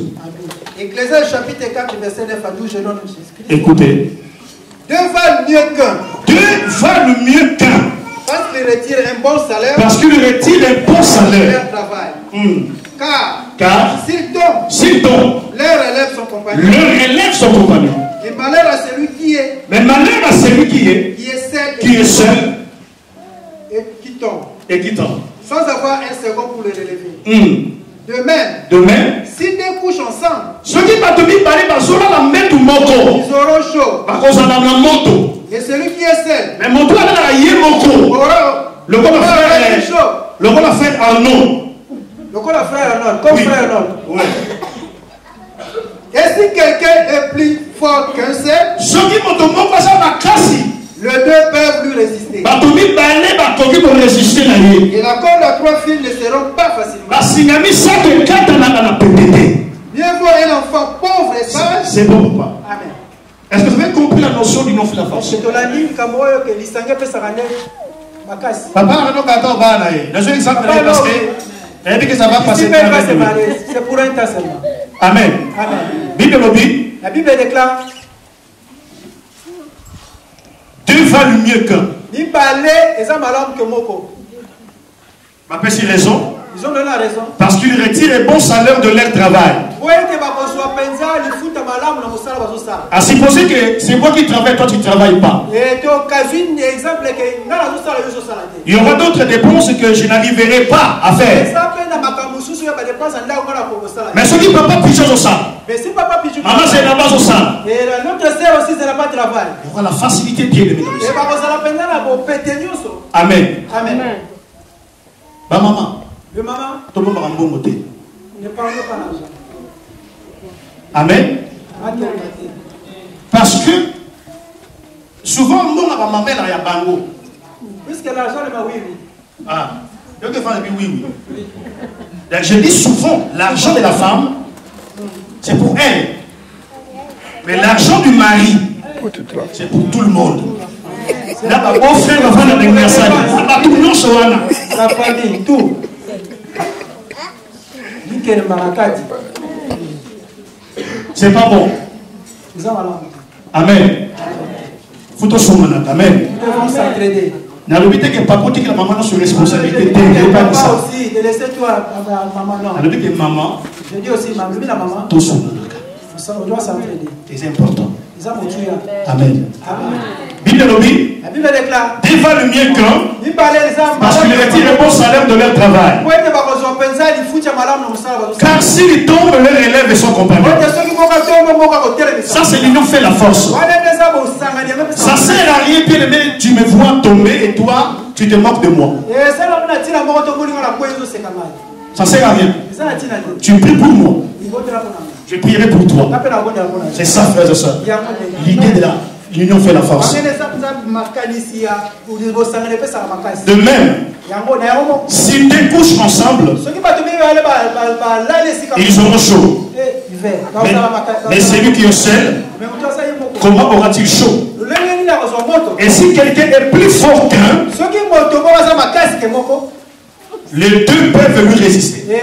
Ecclésiaste chapitre 4, verset 9 à 12, je donne Jésus-Christ. Écoutez. Deux valent mieux qu'un. Deux valent mieux qu'un. Parce qu'il retire un bon salaire. Parce qu'il retire un bon salaire. Leur travail. Car s'ils tombent, leur élève son compagnon. Et malheur à celui qui est. Mais malheur à celui qui est seul. Et qui tombe. Sans avoir un second pour le relever. De même, s'ils deux couchent ensemble, ils auront chaud. Et celui qui est seul aura frère en nom. Comme frère en nom. Et si quelqu'un est plus fort qu'un seul, les deux peuvent lui résister. Et la corde à trois fils ne seront pas facilement. Mieux vaut un enfant pauvre et sage. C'est bon, papa. Amen. Est-ce que vous avez compris la notion du nom de la force? Papa, c'est pour un temps seulement. Amen. La Bible déclare deux valent mieux qu'un. Raison. Ils ont donné la raison. Parce qu'ils retirent un bon salaire de leur travail. À supposer que c'est moi qui travaille, toi tu ne travailles pas. Il y aura d'autres dépenses que je n'arriverai pas à faire. Mais ceux qui ne peuvent pas piger au sang. Maman c'est la base au sang. Et notre sœur aussi c'est la pas de travail. Il y aura la facilité bien aimée. Amen. Amen. Maman. Le maman. Tout le monde va ne parle pas l'argent. Amen. Parce que souvent, nous avons ma mère à Bango. Puisque l'argent est ma oui. Ah, oui. Donc je dis souvent, l'argent de la femme, c'est pour elle. Mais l'argent du mari, c'est pour tout le monde. Là, ma beau-frère va faire l'anniversaire. La famille, tout. C'est pas bon. Amen. Faut tout soumettre. Amen. Nous devons s'entraider. N'a pas que papa dit que la maman a sur responsabilité. Papa aussi, de laisser toi à maman. Non. N'a pas que maman. Je dis aussi, maman, la maman. Tout soumettre. On doit s'entraider. C'est important. Amen. La Bible déclare deux valent mieux qu'un parce qu'ils retirent un bon salaire de leur travail. Car s'ils tombent, leur élève et son compagnon. Ça, c'est l'union fait la force. Ça sert à rien, bien aimé, tu me vois tomber et toi, tu te moques de moi. Ça sert à rien. Tu pries pour moi. Je prierai pour toi. C'est ça, frères et sœurs. L'idée de l'union fait la force. De même, s'ils découchent ensemble, ils auront chaud. Mais celui qui est seul, comment aura-t-il chaud? Et si quelqu'un est plus fort qu'un, les deux peuvent lui résister.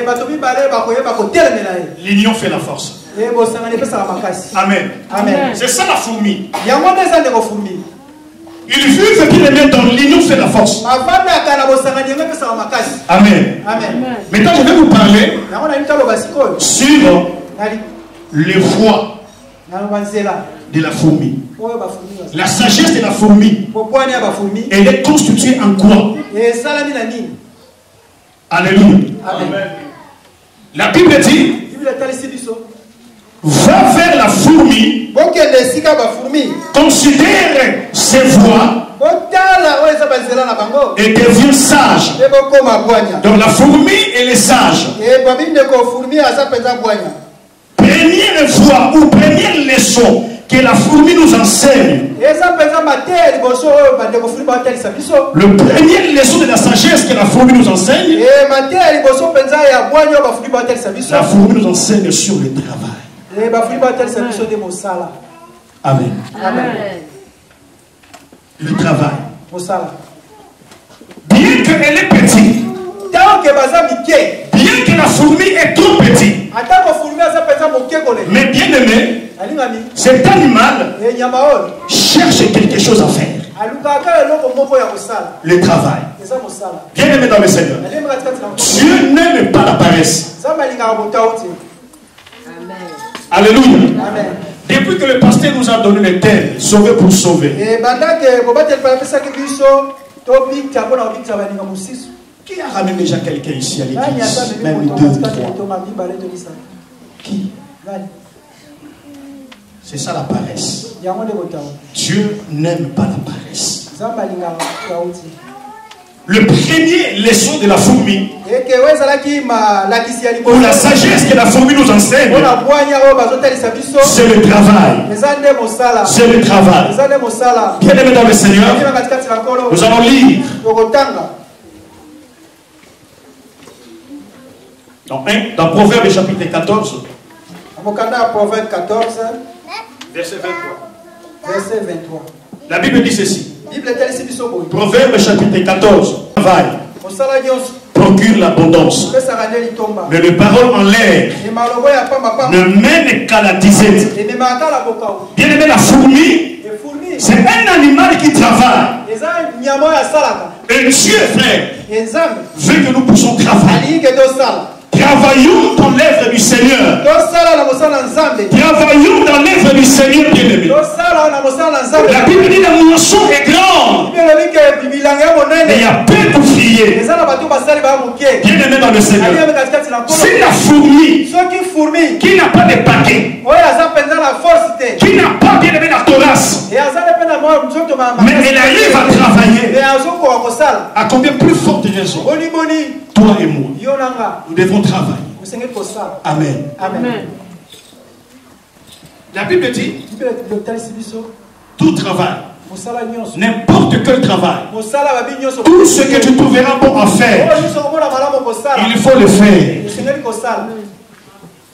L'union fait la force. Amen. C'est ça la fourmi. Il vivent qu'il est dans l'union fait la force. Amen. Maintenant, je vais vous parler sur les voies de la fourmi. La sagesse de la fourmi, elle est constituée en quoi? Alléluia. Amen. La Bible dit, va vers la fourmi, considère ses voies et devient sage. Donc la fourmi, elle est sage. Première fois ou première leçon que la fourmi nous enseigne. Le premier leçon de la sagesse que la fourmi nous enseigne. La fourmi nous enseigne sur le travail. Amen. Le travail. Bien qu'elle est petite, bien que la fourmi est trop petite, mais bien aimé, cet animal cherche quelque chose à faire. Le travail. Bien aimé dans le Seigneur, Dieu n'aime pas la paresse. Alléluia. Depuis que le pasteur nous a donné le thème sauver pour sauver, qui a ramené déjà quelqu'un ici à l'église? Même 2 ou 3. Qui? C'est ça la paresse. Dieu n'aime pas la paresse. Le premier leçon de la fourmi, ou la sagesse que la fourmi nous enseigne, c'est le travail. C'est le travail. Bien aimé dans le Seigneur, nous allons lire dans Proverbe chapitre 14, verset 23. La Bible dit ceci. Proverbe chapitre 14. Travail procure l'abondance, mais les paroles en l'air ne mènent qu'à la disette. Bien aimé, la fourmi, c'est un animal qui travaille. Et Dieu, frère, veut que nous puissions travailler. Travaillons dans l'œuvre du Seigneur. Travaillons dans l'œuvre du Seigneur, bien-aimé. La Bible dit la moisson est grande, mais il y a peu d'ouvriers. Bien-aimé dans le Seigneur. C'est la fourmi qui n'a pas de paquet, qui n'a pas, bien-aimé, la thorace, mais elle arrive à travailler. À combien plus forte raison, toi et moi, nous devons travailler. Amen. La Bible dit tout travail, n'importe quel travail, tout ce que tu trouveras bon à faire, il faut le faire.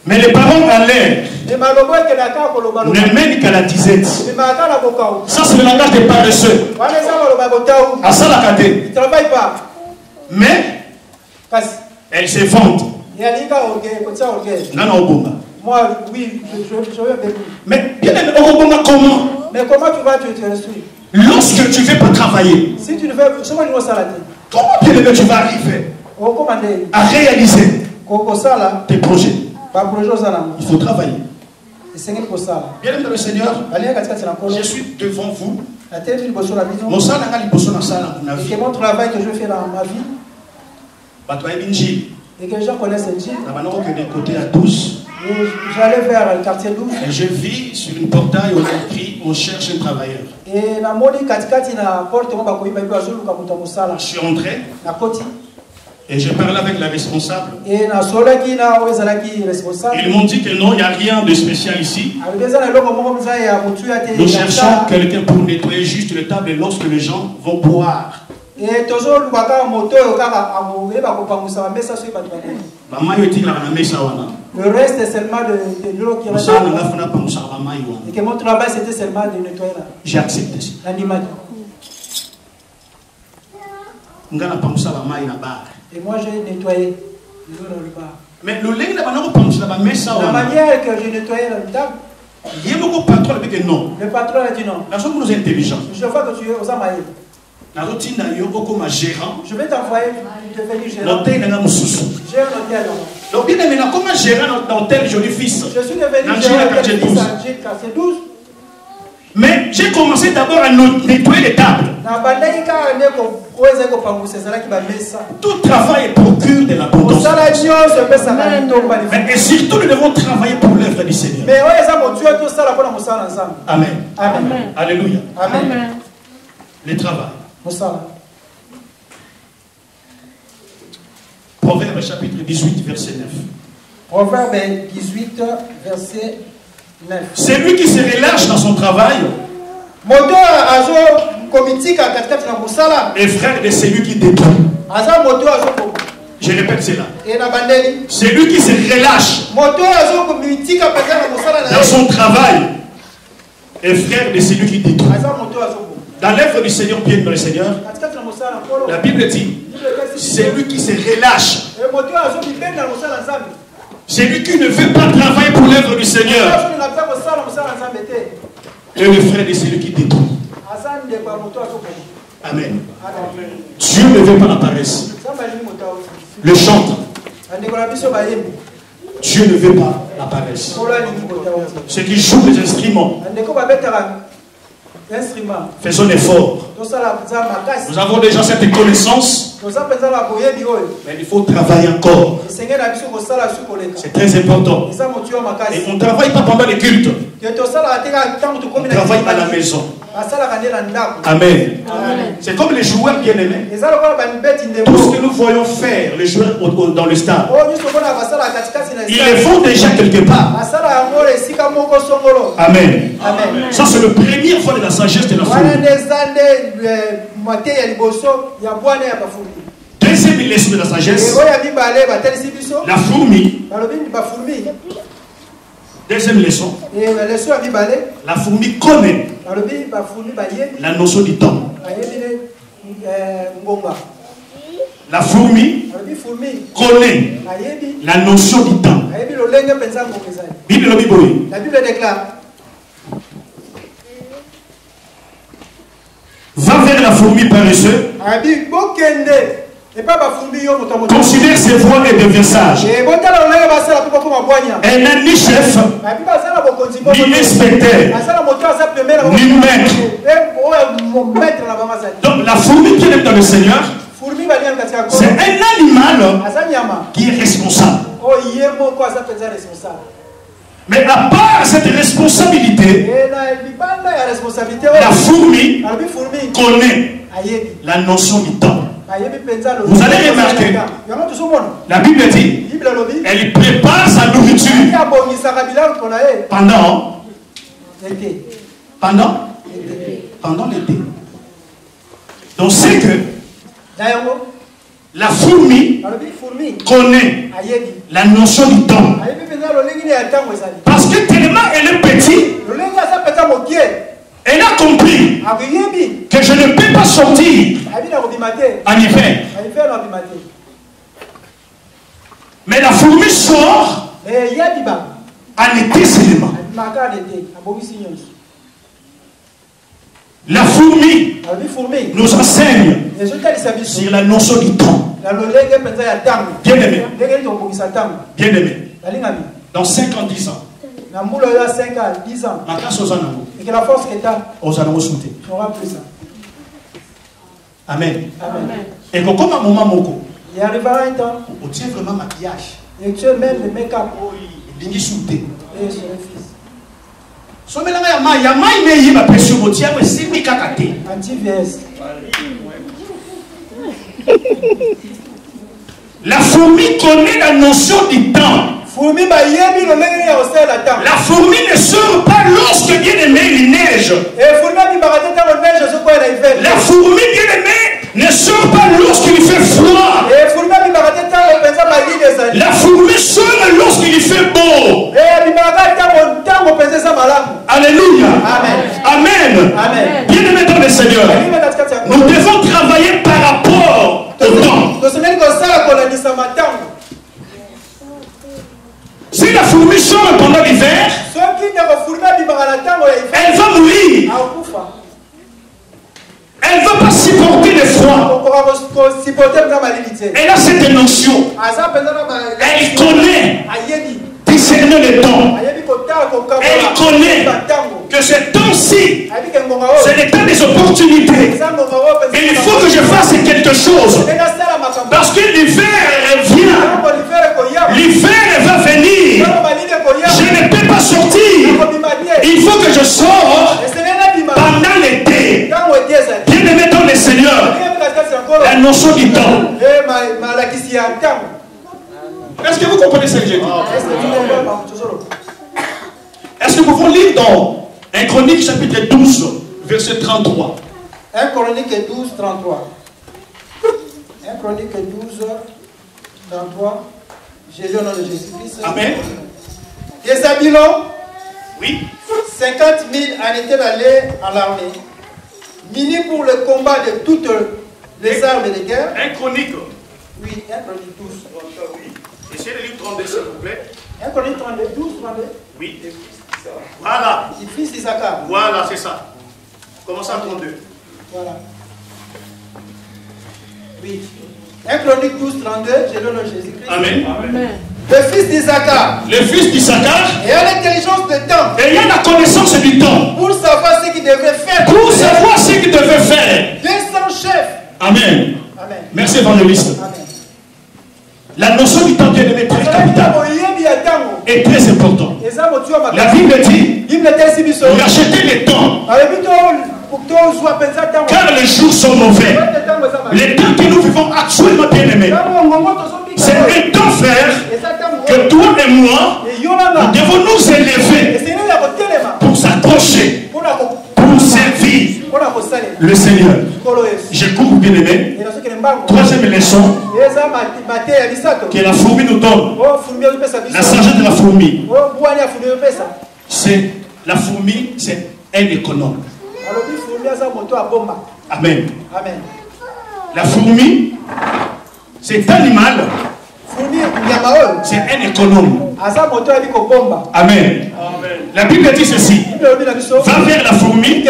Mais les paroles en l'air ne mènent qu'à la disette. Ça, c'est le langage des paresseux. À ça, la caté. Mais elle se vante. Moi, oui, je veux bénir. Mais bien aimé, comment? Mais comment tu vas te instruire? Lorsque tu ne veux pas travailler, si tu ne veux, comment bien aimé tu vas arriver à réaliser tes projets? Il faut travailler. Bien aimé dans le Seigneur, je suis devant vous. Et mon travail que je fais dans ma vie, et que les gens connaissent le Dieu. J'allais vers le quartier 12. Et je vis sur une portail où on a écrit on cherche un travailleur. Et je suis entré. Et je parlais avec la responsable. Ils m'ont dit que non, il n'y a rien de spécial ici. Nous cherchons quelqu'un pour nettoyer juste les tables lorsque les gens vont boire. Le reste est seulement de l'eau qui reste. Et que mon travail c'était seulement de nettoyer là. J'ai accepté ça. Et moi j'ai nettoyé l'eau dans le bar. Mais la manière que j'ai nettoyé la table, le patron a dit non. Je vois que tu es aux amailles. Je vais t'envoyer devenir gérant. J'ai un hôtel. Donc, bien aimé, comment gérer dans tel joli fils? Je suis devenu gérant de quartier 12. Mais j'ai commencé d'abord à nettoyer les tables. Tout travail procure de l'abondance. Et surtout, nous devons travailler pour l'œuvre du Seigneur. Amen. Amen. Alléluia. Amen. Le travail. Proverbe chapitre 18, verset 9. Proverbe 18, verset 9. Celui qui se relâche dans son travail est frère de celui qui détruit. Je répète cela. Celui qui se relâche dans son travail est frère de celui qui détruit. Dans l'œuvre du Seigneur, bien dans le Seigneur, la Bible dit, celui qui se relâche, celui qui ne veut pas travailler pour l'œuvre du Seigneur, est le frère de celui qui détruit. Amen. Dieu ne veut pas la paresse. Le chantre. Dieu ne veut pas la paresse. Ceux qui jouent les instruments, faisons l'effort. Nous avons déjà cette connaissance, mais il faut travailler encore. C'est très important. Et on ne travaille pas pendant les cultes. On travaille à la maison. Amen. C'est comme les joueurs bien-aimés. Tout ce que nous voyons faire, les joueurs dans le stade, ils le font déjà quelque part. Amen. Ça, c'est le premier fois de la sagesse de la foule. Deuxième leçon de la sagesse, la fourmi. Deuxième leçon, la fourmi connaît la notion du temps. La fourmi connaît la notion du temps. La Bible déclare, va vers la fourmi paresseuse, considère ses voies et devient sage. Elle n'a ni chef, ni inspecteur, ni maître. Donc la fourmi qui est dans le Seigneur, c'est un animal qui est responsable. Mais à part cette responsabilité, la fourmi connaît la notion du temps. Vous allez remarquer, la Bible dit, elle prépare sa nourriture pendant l'été. Donc c'est que la fourmi connaît la notion du temps. Parce que tellement elle est petite, elle a compris que je ne peux pas sortir en hiver. Mais la fourmi sort en été seulement. La fourmi nous enseigne sur la notion du temps. Bien aimé. Bien aimé. Dans 5 ans, 10 ans. Et que la force que tu as, tu auras plus ça. Amen. Et comme un moment, il arrivera un temps où tu es vraiment maquillage. Et tu es même le make-up. Il est shooté. Et sur le fils. Anti-VS. La fourmi connaît la notion du temps. La fourmi ne sort pas lorsque bien-aimé il neige. La fourmi bien-aimée ne sort pas lorsqu'il fait froid. La fourmi sort lorsqu'il fait beau. Alléluia. Amen. Bien-aimé dans le Seigneur, nous devons travailler par rapport au temps. Si la fourmi sort pendant l'hiver, elle va mourir. Elle ne va pas supporter le froid. Elle a cette notion. Elle connaît discerner le temps. Elle connaît que ce temps-ci, c'est le temps des opportunités. Et il faut que je fasse quelque chose. Parce que l'hiver revient. L'hiver va venir. Je ne peux pas sortir. Il faut que je sorte pendant l'été. Bien-aimé notion du temps. Est-ce que vous comprenez ce que j'ai dit? Est-ce que nous pouvons lire dans 1 Chronique chapitre 12, verset 33? 1 Chronique 12, 33. 1 Chronique 12, 33. J'ai lu au nom de Jésus-Christ. Amen. Et Zabulon, oui, 50 000 en étaient allés en l'armée, munis pour le combat de toutes les armes de guerre. 1 Chronique. Oui, 1 Chronique 12. Oui. Essayez de lire 32, s'il vous plaît. 1 Chronique 32, 12, 32. Oui. Voilà. Le fils d'Isaacar. Voilà, c'est ça. Commencez à 32. Voilà. Oui. 1 Chronique 12, 32, j'ai le nom de Jésus-Christ. Amen. Amen. Le fils d'Isaacar. Le fils d'Isaacar. Ayant l'intelligence du temps. Ayant la connaissance du temps. Pour savoir ce qu'il devait faire. Pour savoir ce qu'il devait faire. 200 chefs. Amen. Amen. Merci, évangéliste. Amen. La notion du temps, bien aimé, est très capitale et très important. La Bible dit rachetez le temps. Car les jours sont mauvais. Les temps que nous vivons actuellement, bien aimés, c'est un temps, frère, que toi et moi, nous devons nous élever pour s'accrocher, pour servir le Seigneur. Je cours, bien aimé. Troisième leçon que la fourmi nous donne. La sagesse de la fourmi. C'est la fourmi, c'est un économe. Amen. Amen. La fourmi, c'est un animal. C'est un économe. Amen. La Bible dit ceci. Va vers la fourmi,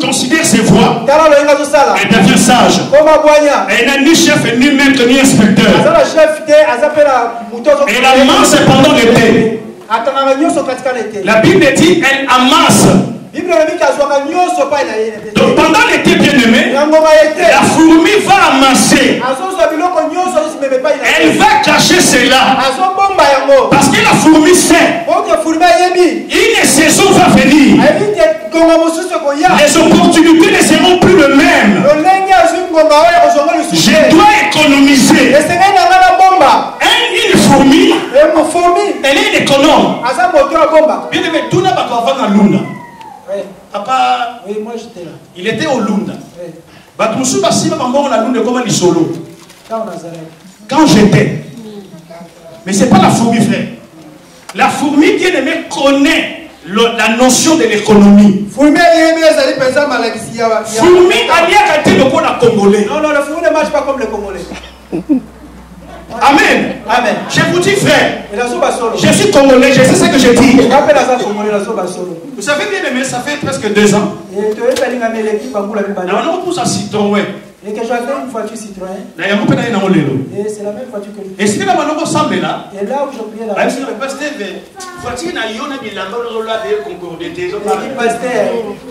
considère ses voies et devient sage. Elle n'a ni chef, ni maître, ni inspecteur. Elle amasse pendant l'été. La Bible dit elle amasse. Donc pendant l'été, bien aimé, la fourmi va amasser. Elle va cacher cela. Parce que la fourmi sait une saison va venir. Les opportunités ne seront plus les mêmes. Je dois économiser. Une fourmi, elle est une économe. Bien aimé, tout n'a pas avant à Lunda. Papa, oui, moi j'étais là. Il était au Lunda. Oui. Quand j'étais. Mais ce n'est pas la fourmi, frère. La fourmi, bien aimé, connaît la notion de l'économie. Fourmi a été le Congolais. Non, la fourmi ne marche pas comme les Congolais. Amen. Amen. Je vous dis, frère, je suis congolais, je sais ce que je dis. Vous savez bien aimé, ça fait presque 2 ans. On pousse à Citroën. Et que j'avais une voiture Citroën. Et c'est la même voiture que et c'est là et là où je priais là.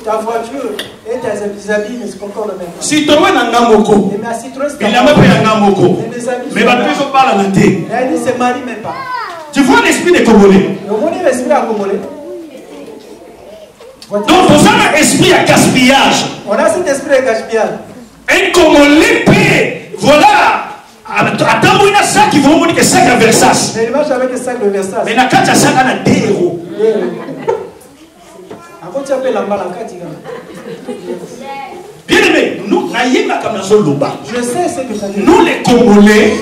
Ta voiture et tes habits ne se concordent même pas. Citroën a Namoko. Mais ma Citroën c'est il n'a même pas Namoko. Mais ma personne parle à la tête. Elle ne se marie même pas. Tu vois l'esprit des Congolais. L'esprit à Congolais. Donc vous avez un esprit à gaspillage. On a cet esprit à gaspillage. Un Congolais peut, voilà, attends, il y a ça qui vont dire que c'est un Versace. Mais il marche avec le sac de Versace. Mais la carte à ça, il y a 2 euros. Bien aimé, nous, je sais ce que ça veut dire. Nous les Congolais,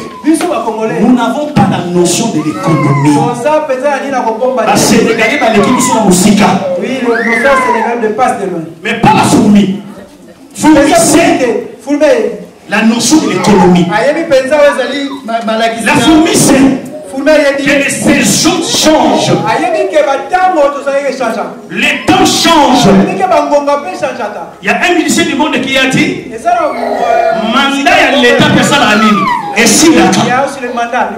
nous n'avons pas la notion de l'économie. La Sénégalais, l'équipe sont musica. Oui, nos frères sénégalais ne passent de loin. Mais pas la fourmi. Fourmi, c'est la notion de l'économie. La fourmi, c'est que les saisons changent. Les temps changent. Il y a un ministère du monde qui a dit mandat à l'État que ça la ligne. Et si le mandat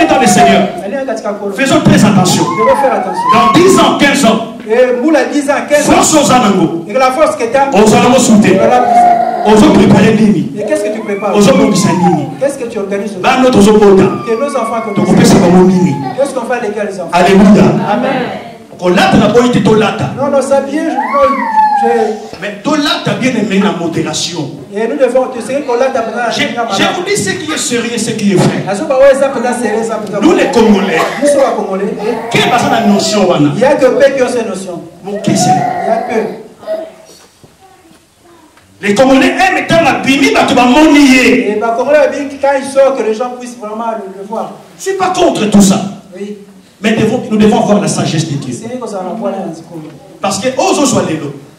dans le Seigneur, faisons très attention. Dans 10 ans, 15 ans, force aux Anango, aux Anango soutenus, aux autres préparer Nini. Et qu'est-ce que tu prépares? Aux autres Nini. Qu'est-ce que tu organises? Que nos enfants que qu'est-ce qu'on fait avec les enfants? Alléluia. Amen. Non, ça vient, Mais tout là, tu as bien aimé la modération. Et nous devons te servir pour l'autre. Je vous dis ce qui est sérieux et ce qui est vrai. Nous les Congolais, quelle est la notion? Il y a que peu qui ont ces notions. Mon qu'est-ce que c'est? Il y a peu. Les Congolais aiment tant la bimi, bah tu vas monier. Et les Congolais quand ils sortent, que les gens puissent vraiment le voir. Je ne suis pas contre tout ça. Oui. Mais nous devons avoir la sagesse de Dieu. Parce que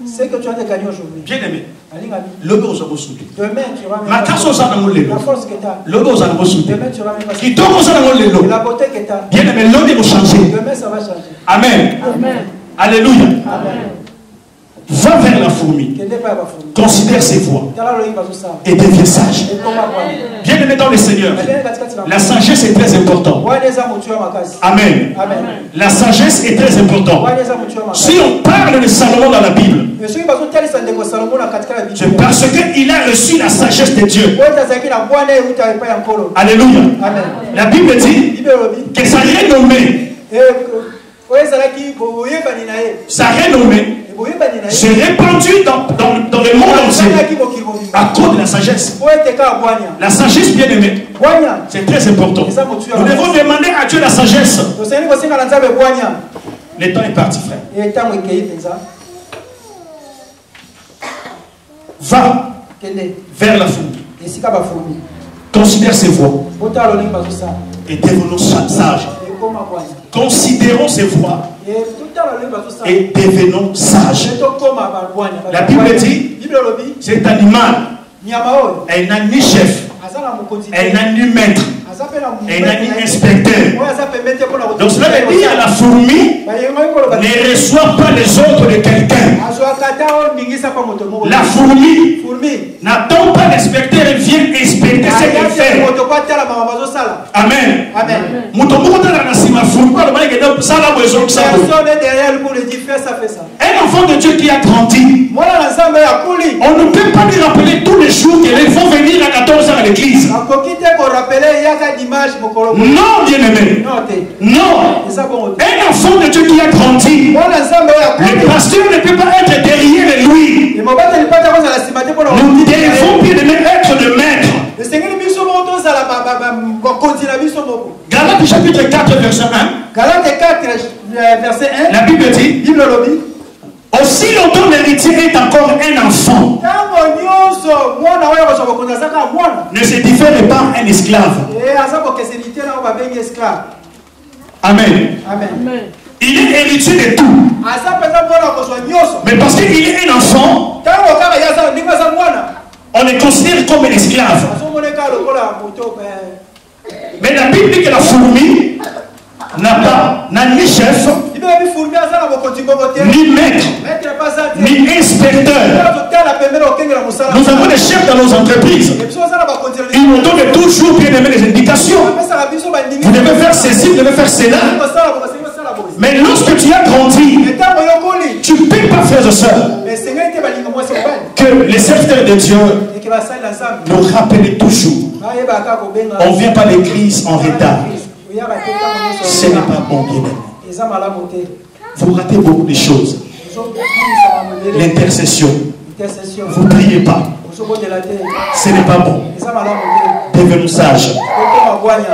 c'est que tu as gagné aujourd'hui. Bien aimé. Demain tu vas la force que tu as. Demain tu vas la beauté que tu as. Bien aimé, demain ça va changer. Amen. Amen. Alléluia. Amen. Va vers la fourmi. Considère ses voies. Et deviens sage. Bien aimé dans le Seigneur. La sagesse est très importante. Amen. La sagesse est très importante. Si on parle de Salomon dans la Bible, c'est parce qu'il a reçu la sagesse de Dieu. Alléluia. La Bible dit que sa renommée s'est répandue dans le monde entier à cause de la sagesse. La sagesse, bien aimée, c'est très important. Nous devons demander à Dieu la sagesse. Le temps est parti, frère. Va vers la fourmi. Considère ses voies et devenons sages. Considérons ses voies et devenons sages. La Bible dit, cet animal, elle n'a ni chef, elle n'a ni maître, elle n'a ni inspecteur. Donc cela veut dire que la fourmi ne reçoit pas les ordres de quelqu'un. La fourmi n'attend pas l'inspecteur, elle vient inspecter ce qu'elle fait. Amen. Personne n'est derrière lui pour le dire fais ça, fais ça. Un enfant de Dieu qui a grandi, on ne peut pas lui rappeler tous les jours qu'il faut venir à 14 h à l'église. Non, bien aimé. Non. Un enfant de Dieu qui a grandi, le pasteur ne peut pas être derrière lui. Nous devons bien aimé être le maître. Galates chapitre 4 verset 1. Galates 4 verset 1. La Bible dit, aussi longtemps l'héritier est encore un enfant, ne se diffère pas un esclave. Amen. Il est héritier de tout. Mais parce qu'il est un enfant, on le considère comme un esclave. Mais la Bible dit que la fourmi n'a ni chef, ni maître, ni inspecteur. Nous avons des chefs dans nos entreprises. Ils nous donnent toujours bien aimé les indications. Vous devez faire ceci, vous devez faire cela. Mais lorsque tu as grandi, tu ne peux pas, frères et sœurs, que les serviteurs de Dieu nous rappellent toujours. On ne vient pas à l'église en retard. Ce n'est pas bon, bien aimé. Vous ratez beaucoup de choses. L'intercession. Vous ne priez pas. Ce n'est pas bon. Devenons sages.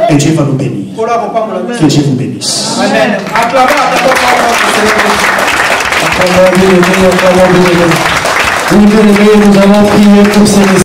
Et Dieu va nous bénir. Que Dieu vous bénisse. Amen. Nous avons prié pour ces